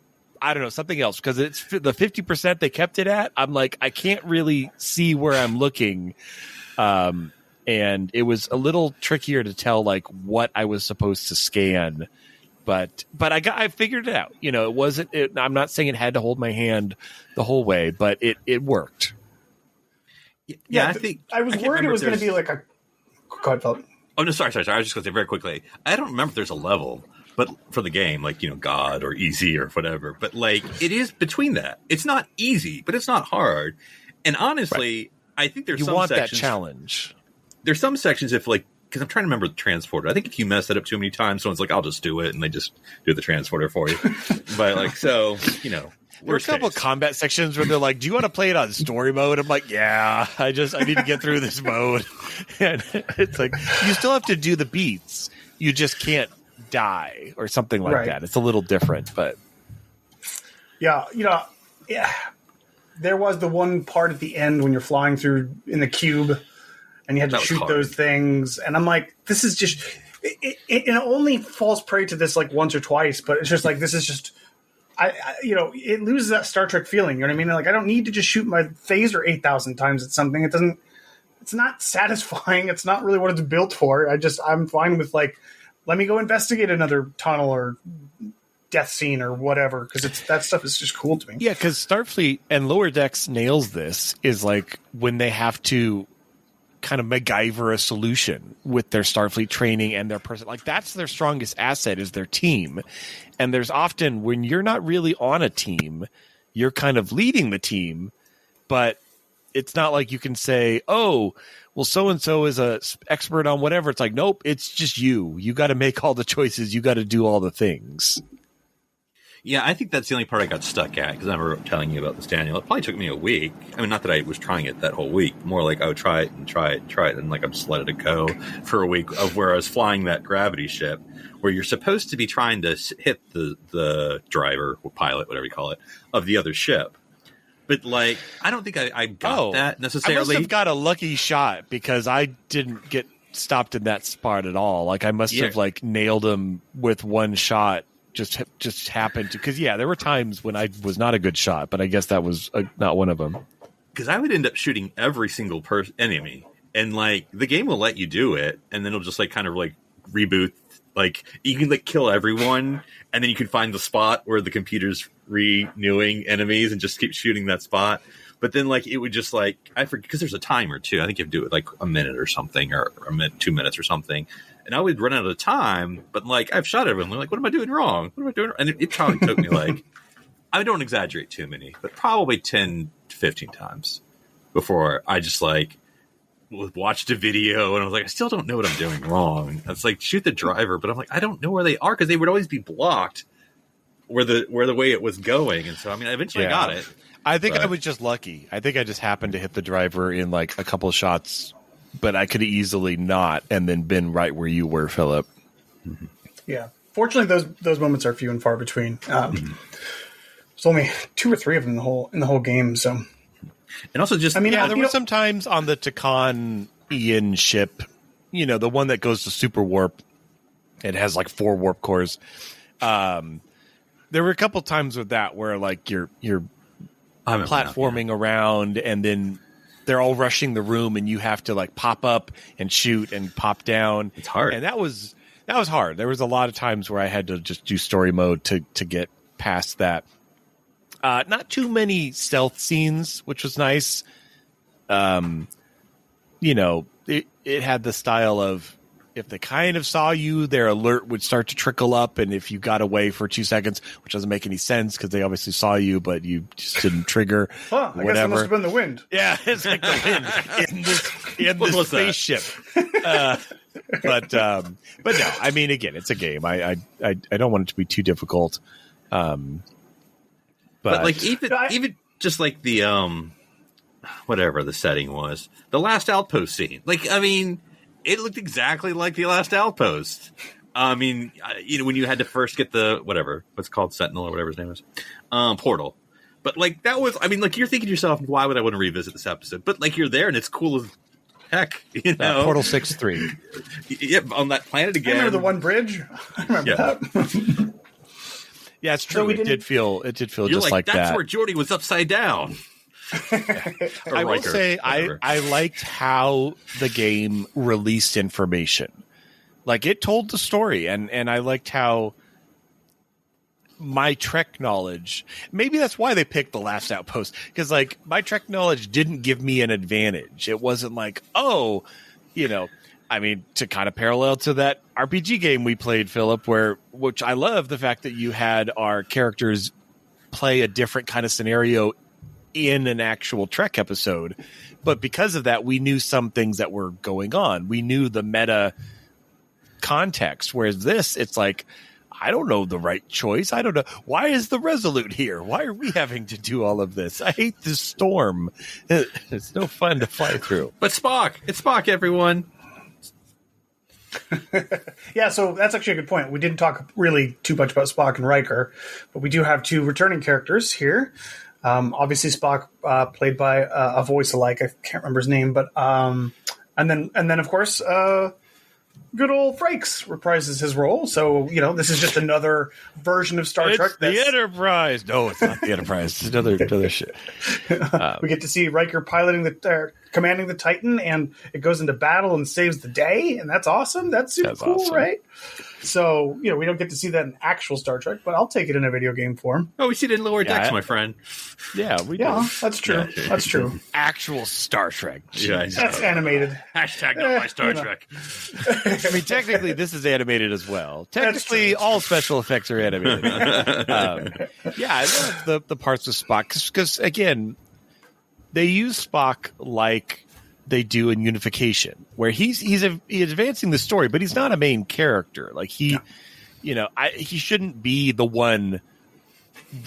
I don't know, something else, because it's the 50% they kept it at. I'm like, I can't really see where I'm looking. And it was a little trickier to tell like what I was supposed to scan. But I figured it out. It wasn't. I'm not saying it had to hold my hand the whole way, but it worked. Yeah, I think I was worried it was going to be like a. Go ahead, Philip. Oh no, sorry. I was just going to say very quickly. I don't remember if there's a level, but for the game, like God or easy or whatever. But like it is between that. It's not easy, but it's not hard. And honestly, I think there's some sections. That challenge. There's some sections because I'm trying to remember the transporter. I think if you mess that up too many times, someone's like, "I'll just do it," and they just do the transporter for you. But like so, There were a couple of combat sections where they're like, do you want to play it on story mode? I'm like, yeah, I need to get through this mode. And it's like, you still have to do the beats. You just can't die or something like that. It's a little different, but. Yeah. There was the one part at the end when you're flying through in the cube and you had to shoot those things. And I'm like, this is just, it only falls prey to this like once or twice, but it's just like, this is just, it loses that Star Trek feeling. You know what I mean? Like, I don't need to just shoot my phaser 8,000 times at something. It's not satisfying. It's not really what it's built for. I'm fine with like, let me go investigate another tunnel or death scene or whatever. Cause that stuff is just cool to me. Yeah. Cause Starfleet and Lower Decks nails this is like when they have to kind of MacGyver a solution with their Starfleet training and their person. Like, that's their strongest asset is their team. And there's often when you're not really on a team, you're kind of leading the team, but it's not like you can say, oh, well, so-and-so is a expert on whatever. It's like, nope, it's just you. You got to make all the choices. You got to do all the things. Yeah, I think that's the only part I got stuck at, because I remember telling you about this, Daniel. It probably took me a week. I mean, not that I was trying it that whole week. More like I would try it, and like I'm just let it go for a week of where I was flying that gravity ship, where you're supposed to be trying to hit the driver, or pilot, whatever you call it, of the other ship. But, like, I don't think I got that necessarily. I must have got a lucky shot because I didn't get stopped in that spot at all. Like, I must have, like, nailed him with one shot. Just happened to, because there were times when I was not a good shot, but I guess that was not one of them. Because I would end up shooting every single enemy, and like the game will let you do it, and then it'll just like kind of like reboot. Like you can like kill everyone, and then you can find the spot where the computer's renewing enemies, and just keep shooting that spot. But then like it would just like I forget, because there's a timer too. I think you have to do it like a minute or something, or a minute, 2 minutes or something. And I would run out of time, but like I've shot everyone. They're like, what am I doing wrong? What am I doing? And it probably took me like, I don't exaggerate too many, but probably 10 to 15 times before I just like watched a video and I was like, I still don't know what I'm doing wrong. It's like shoot the driver, but I'm like, I don't know where they are, because they would always be blocked where the way it was going. And so I mean, eventually I got it. I think I was just lucky. I think I just happened to hit the driver in like a couple of shots. But I could have easily not, and then been right where you were, Philip. Yeah. Fortunately, those moments are few and far between. There's only 2 or 3 of them in the whole game. So, and also just there were some times on the Takan Ian ship, the one that goes to super warp. It has like 4 warp cores. There were a couple times with that where like you're platforming around, and then they're all rushing the room, and you have to like pop up and shoot and pop down. It's hard. And that was hard. There was a lot of times where I had to just do story mode to get past that. Not too many stealth scenes, which was nice. It had the style of, if they kind of saw you, their alert would start to trickle up, and if you got away for 2 seconds, which doesn't make any sense because they obviously saw you, but you just didn't trigger. I guess it must have been the wind. Yeah, it's like the wind in this spaceship. But no, I mean, again, it's a game. I don't want it to be too difficult. But like even just like the whatever the setting was, the last outpost scene. Like, I mean, it looked exactly like the last outpost. I mean, when you had to first get the what's called Sentinel or whatever his name is, portal. But like that was, I mean, like you're thinking to yourself, why would I want to revisit this episode? But like you're there and it's cool as heck, Portal 6-3. Yep, on that planet again. I remember the one bridge. I remember that. Yeah, it's true. So it did feel just like that. That's where Geordi was upside down. I will say I liked how the game released information. Like it told the story, and I liked how my Trek knowledge, maybe that's why they picked the last outpost, because like my Trek knowledge didn't give me an advantage. It wasn't like, I mean, to kind of parallel to that RPG game we played, Philip, which I love the fact that you had our characters play a different kind of scenario in an actual Trek episode. But because of that, we knew some things that were going on. We knew the meta context. Whereas this, it's like, I don't know the right choice. I don't know. Why is the Resolute here? Why are we having to do all of this? I hate this storm. It's no fun to fly through. But Spock. It's Spock, everyone. Yeah, so that's actually a good point. We didn't talk really too much about Spock and Riker, but we do have 2 returning characters here. Obviously, Spock played by a voice alike. I can't remember his name, but and then of course, good old Frakes reprises his role. So this is just another version of Star Trek. The Enterprise. No, it's not the Enterprise. It's another shit. We get to see Riker commanding the Titan, and it goes into battle and saves the day, and that's awesome. That's super cool, awesome. Right? So, we don't get to see that in actual Star Trek, but I'll take it in a video game form. Oh, we see it in Lower Decks, my friend. Yeah, we do. Yeah, that's true. Yeah. That's true. Actual Star Trek. Yeah, That's animated. Hashtag not my Star Trek. I mean, technically, this is animated as well. Technically, all special effects are animated. I love the parts with Spock because, again, they use Spock like they do in Unification, where he's advancing the story, but he's not a main character. Like he shouldn't be the one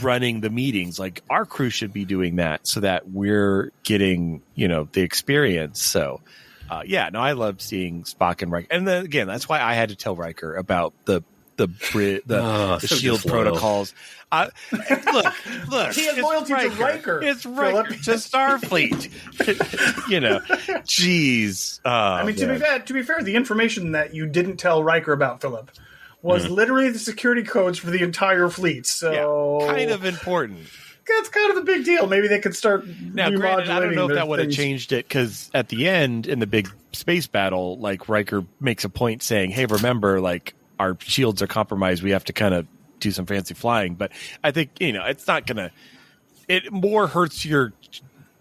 running the meetings. Like our crew should be doing that so that we're getting the experience. So I love seeing Spock and Riker, and then again, that's why I had to tell Riker about the shield protocols. Look, he has loyalty to Riker. It's Riker to Starfleet. Jeez. To be fair, the information that you didn't tell Riker about, Philip, was literally the security codes for the entire fleet. So kind of important. That's kind of a big deal. Maybe they could start now. Granted, I don't know if that would have things. changed it, because at the end in the big space battle, like Riker makes a point saying, "Hey, remember, like our shields are compromised. We have to kind of do some fancy flying." But I think it's not gonna. It more hurts your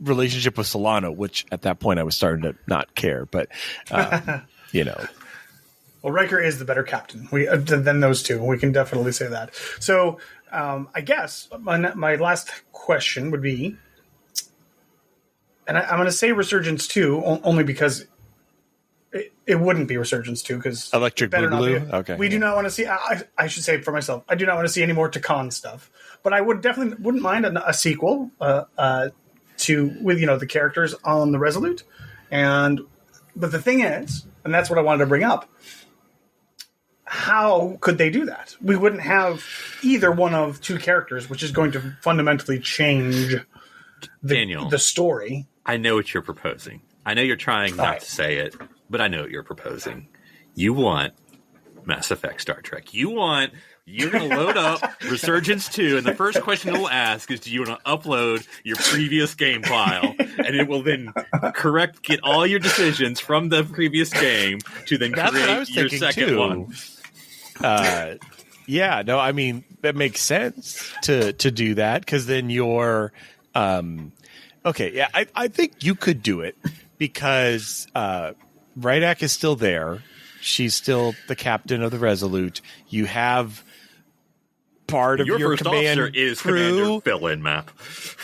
relationship with Solano, which at that point I was starting to not care. But Well, Riker is the better captain than those two. We can definitely say that. So I guess my last question would be, and I'm going to say Resurgence 2 only because it wouldn't be Resurgence 2 because Electric Boogaloo. Okay, we do not want to see. I should say it for myself. I do not want to see any more Takan stuff. But I wouldn't mind a sequel with the characters on the Resolute. But the thing is, and that's what I wanted to bring up. How could they do that? We wouldn't have either one of two characters, which is going to fundamentally change the story. I know what you're proposing. I know you're trying not to say it, but I know what you're proposing. You want Mass Effect Star Trek. You're going to load up Resurgence 2, and the first question it will ask is, do you want to upload your previous game file? And it will then get all your decisions from the previous game to then create your second one. I mean, that makes sense to do that, because then you're I think you could do it because Rydek is still there. She's still the captain of the Resolute. You have part of your first command officer is crew. Commander fill-in map.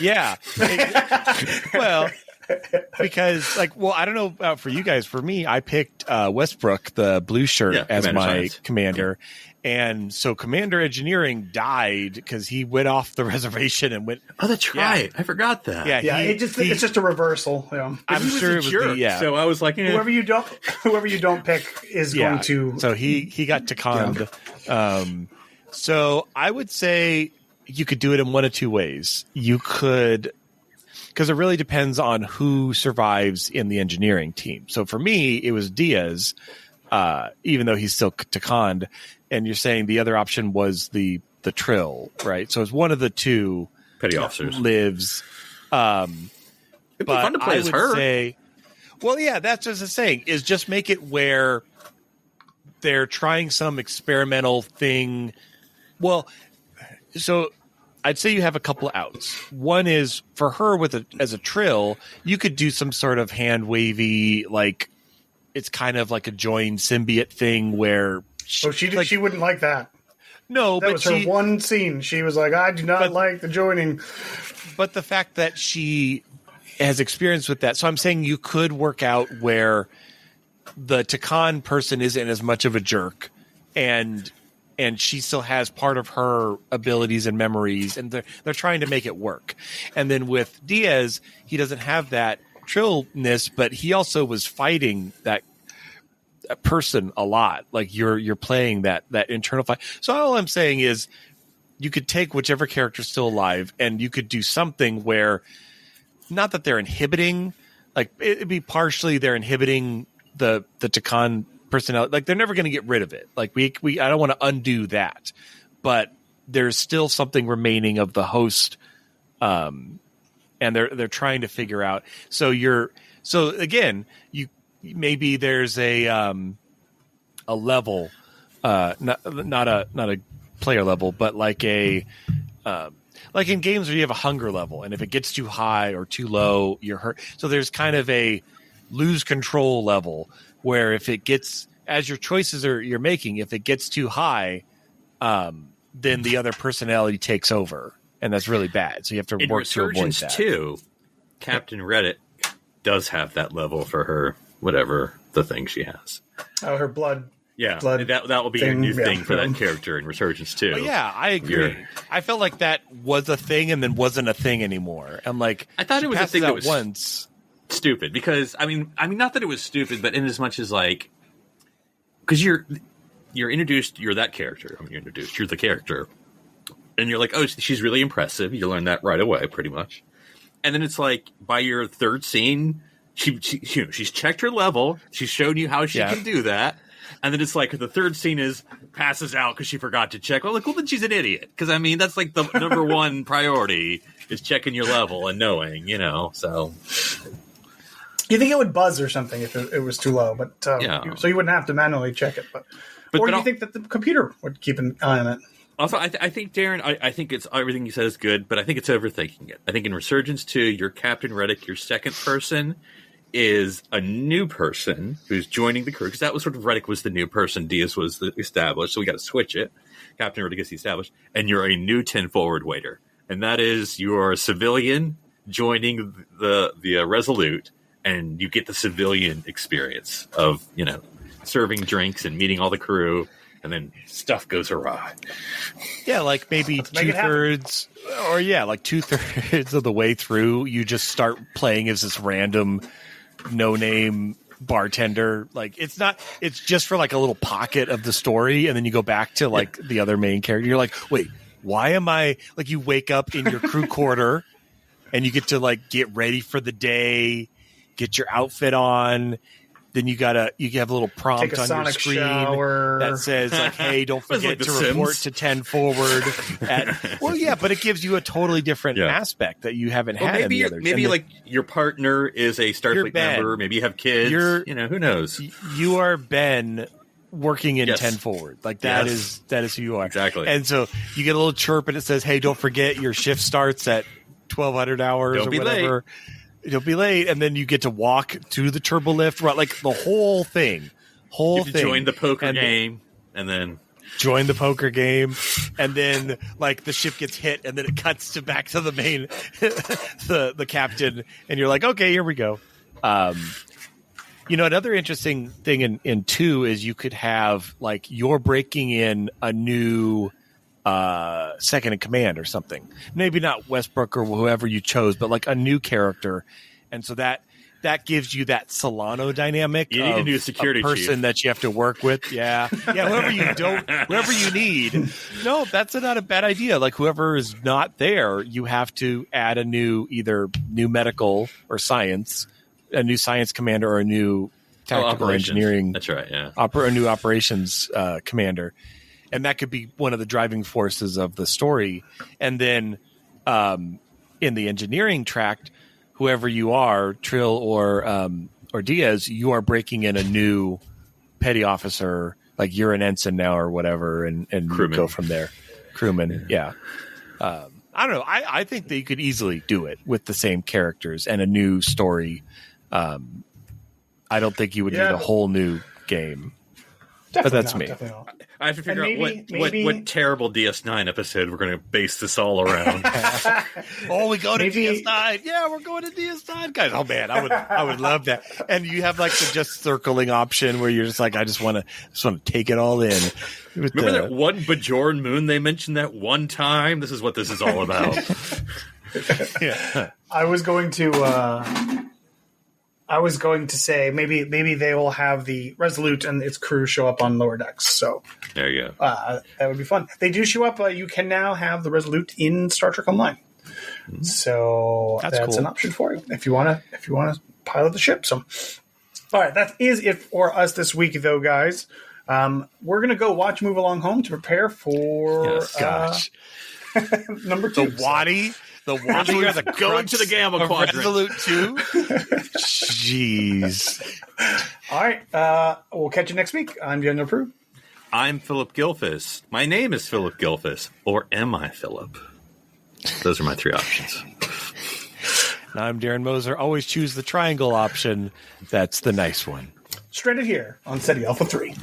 Yeah. Well, because I don't know about for you guys. For me, I picked Westbrook, the blue shirt, as my Science. commander. And so Commander Engineering died because he went off the reservation and went. Oh, that's right. I forgot that. Yeah, it's just a reversal. I'm sure it was So I was like, whoever you don't pick is going to. So he got to conned. So I would say you could do it in one of two ways. You could, because it really depends on who survives in the engineering team. So for me, it was Diaz, even though he's still Takand. And you're saying the other option was the Trill, right? So it's one of the two Petty Officers lives. It'd be fun to play as her. That's just the saying, is just make it where they're trying some experimental thing. Well, so I'd say you have a couple of outs. One is for her as a Trill, you could do some sort of hand wavy, like it's kind of like a joined symbiote thing where she wouldn't like that. No, that was her one scene. She was like, I do not like the joining. But the fact that she has experience with that, so I'm saying you could work out where the Takan person isn't as much of a jerk, and she still has part of her abilities and memories, and they're trying to make it work. And then with Diaz, he doesn't have that Trillness, but he also was fighting that person a lot. Like you're playing that internal fight. So all I'm saying is you could take whichever character's still alive, and you could do something where, not that they're inhibiting, like it'd be partially they're inhibiting the Takan personality. Like they're never going to get rid of it. Like I don't want to undo that, but there's still something remaining of the host, and they're trying to figure out. So again, maybe there's a level not a player level, but like a like in games where you have a hunger level, and if it gets too high or too low, you're hurt. So there's kind of a lose control level where if it gets, as your choices you're making, if it gets too high, then the other personality takes over, and that's really bad. So you have to work to avoid Resurgence that. 2, Captain Rydek does have that level for her, whatever the thing she has. Oh, her blood. Yeah, Blood that will be your new thing for that character in Resurgence 2. But yeah, I agree. I felt like that was a thing and then wasn't a thing anymore. I'm like, I thought it was a thing that was once. Stupid, because I mean, not that it was stupid, but in as much as like, because you're introduced, you're that character. I mean, you're the character, and you're like, oh, she's really impressive. You learn that right away, pretty much. And then it's like by your third scene, she's checked her level. She's shown you how she can do that. And then it's like the third scene is passes out because she forgot to check. Well, then she's an idiot. Because, I mean, that's like the number one priority is checking your level and knowing, so. You think it would buzz or something if it was too low, but so you wouldn't have to manually check it. Or do you think that the computer would keep an eye on it? Also, I think, Darren, I think it's everything you said is good, but I think it's overthinking it. I think in Resurgence 2, your Captain Rydek, your second person, is a new person who's joining the crew, because that was sort of Rydek was the new person, Diaz was the established, so we got to switch it. Captain Rydek is the established, and you're a new 10 forward waiter, and that is you're a civilian joining the Resolute, and you get the civilian experience of serving drinks and meeting all the crew, and then stuff goes awry. Yeah, like maybe two-thirds, or like 2/3 of the way through, you just start playing as this random no-name bartender. Like it's just for like a little pocket of the story, and then you go back to like the other main character. You're like, wait, why am I like? You wake up in your crew quarter, and you get to like get ready for the day, get your outfit on. Then you have a little prompt on your screen that says like, "Hey, don't forget to report to 10 forward." But it gives you a totally different aspect that you haven't had in the others. Maybe like your partner is a Starfleet member. Maybe you have kids. Who knows? You are Ben working in 10 forward. Like that is who you are exactly. And so you get a little chirp and it says, "Hey, don't forget your shift starts at 1200 hours don't or be whatever." Late. You'll be late, and then you get to walk to the turbo lift, right? Like the whole thing. Join the poker game, and then join the poker game, and then like the ship gets hit, and then it cuts back to the main, the captain, and you're like, okay, here we go. Another interesting thing in 2 is you could have like you're breaking in a new second in command or something. Maybe not Westbrook or whoever you chose, but like a new character. And so that gives you that Solano dynamic. You need a new security person chief that you have to work with. Yeah. Whoever you need. No, that's not a bad idea. Like whoever is not there, you have to add either new medical or science, a new science commander or a new tactical engineering. That's right. Yeah. A new operations commander. And that could be one of the driving forces of the story. And then in the engineering tract, whoever you are, Trill or Diaz, you are breaking in a new petty officer, like you're an ensign now or whatever, and go from there. Crewman, yeah. I don't know. I think that you could easily do it with the same characters and a new story. I don't think you would need a whole new game. But that's me. I have to figure out what terrible DS9 episode we're going to base this all around. We go to DS9. Yeah, we're going to DS9, guys. Oh man, I would love that. And you have like the just circling option where you're just like, I just want to take it all in. Remember that one Bajoran moon they mentioned that one time? This is what this is all about. Yeah. I was going to say maybe they will have the Resolute and its crew show up on lower decks. So there you go. That would be fun. They do show up. You can now have the Resolute in Star Trek Online. So that's cool. An option for you if you want to pilot the ship. So all right, that is it for us this week, though, guys. We're gonna go watch Move Along Home to prepare for number 2. The Wadi. The Wanderer, the going to the Gamma Quadrant. Resolute 2. Jeez. All right. We'll catch you next week. I'm Daniel Prue. I'm Philip Gilfus. My name is Philip Gilfus. Or am I Philip? Those are my 3 options. And I'm Darren Moser. Always choose the triangle option. That's the nice one. Stranded here on SETI Alpha 3.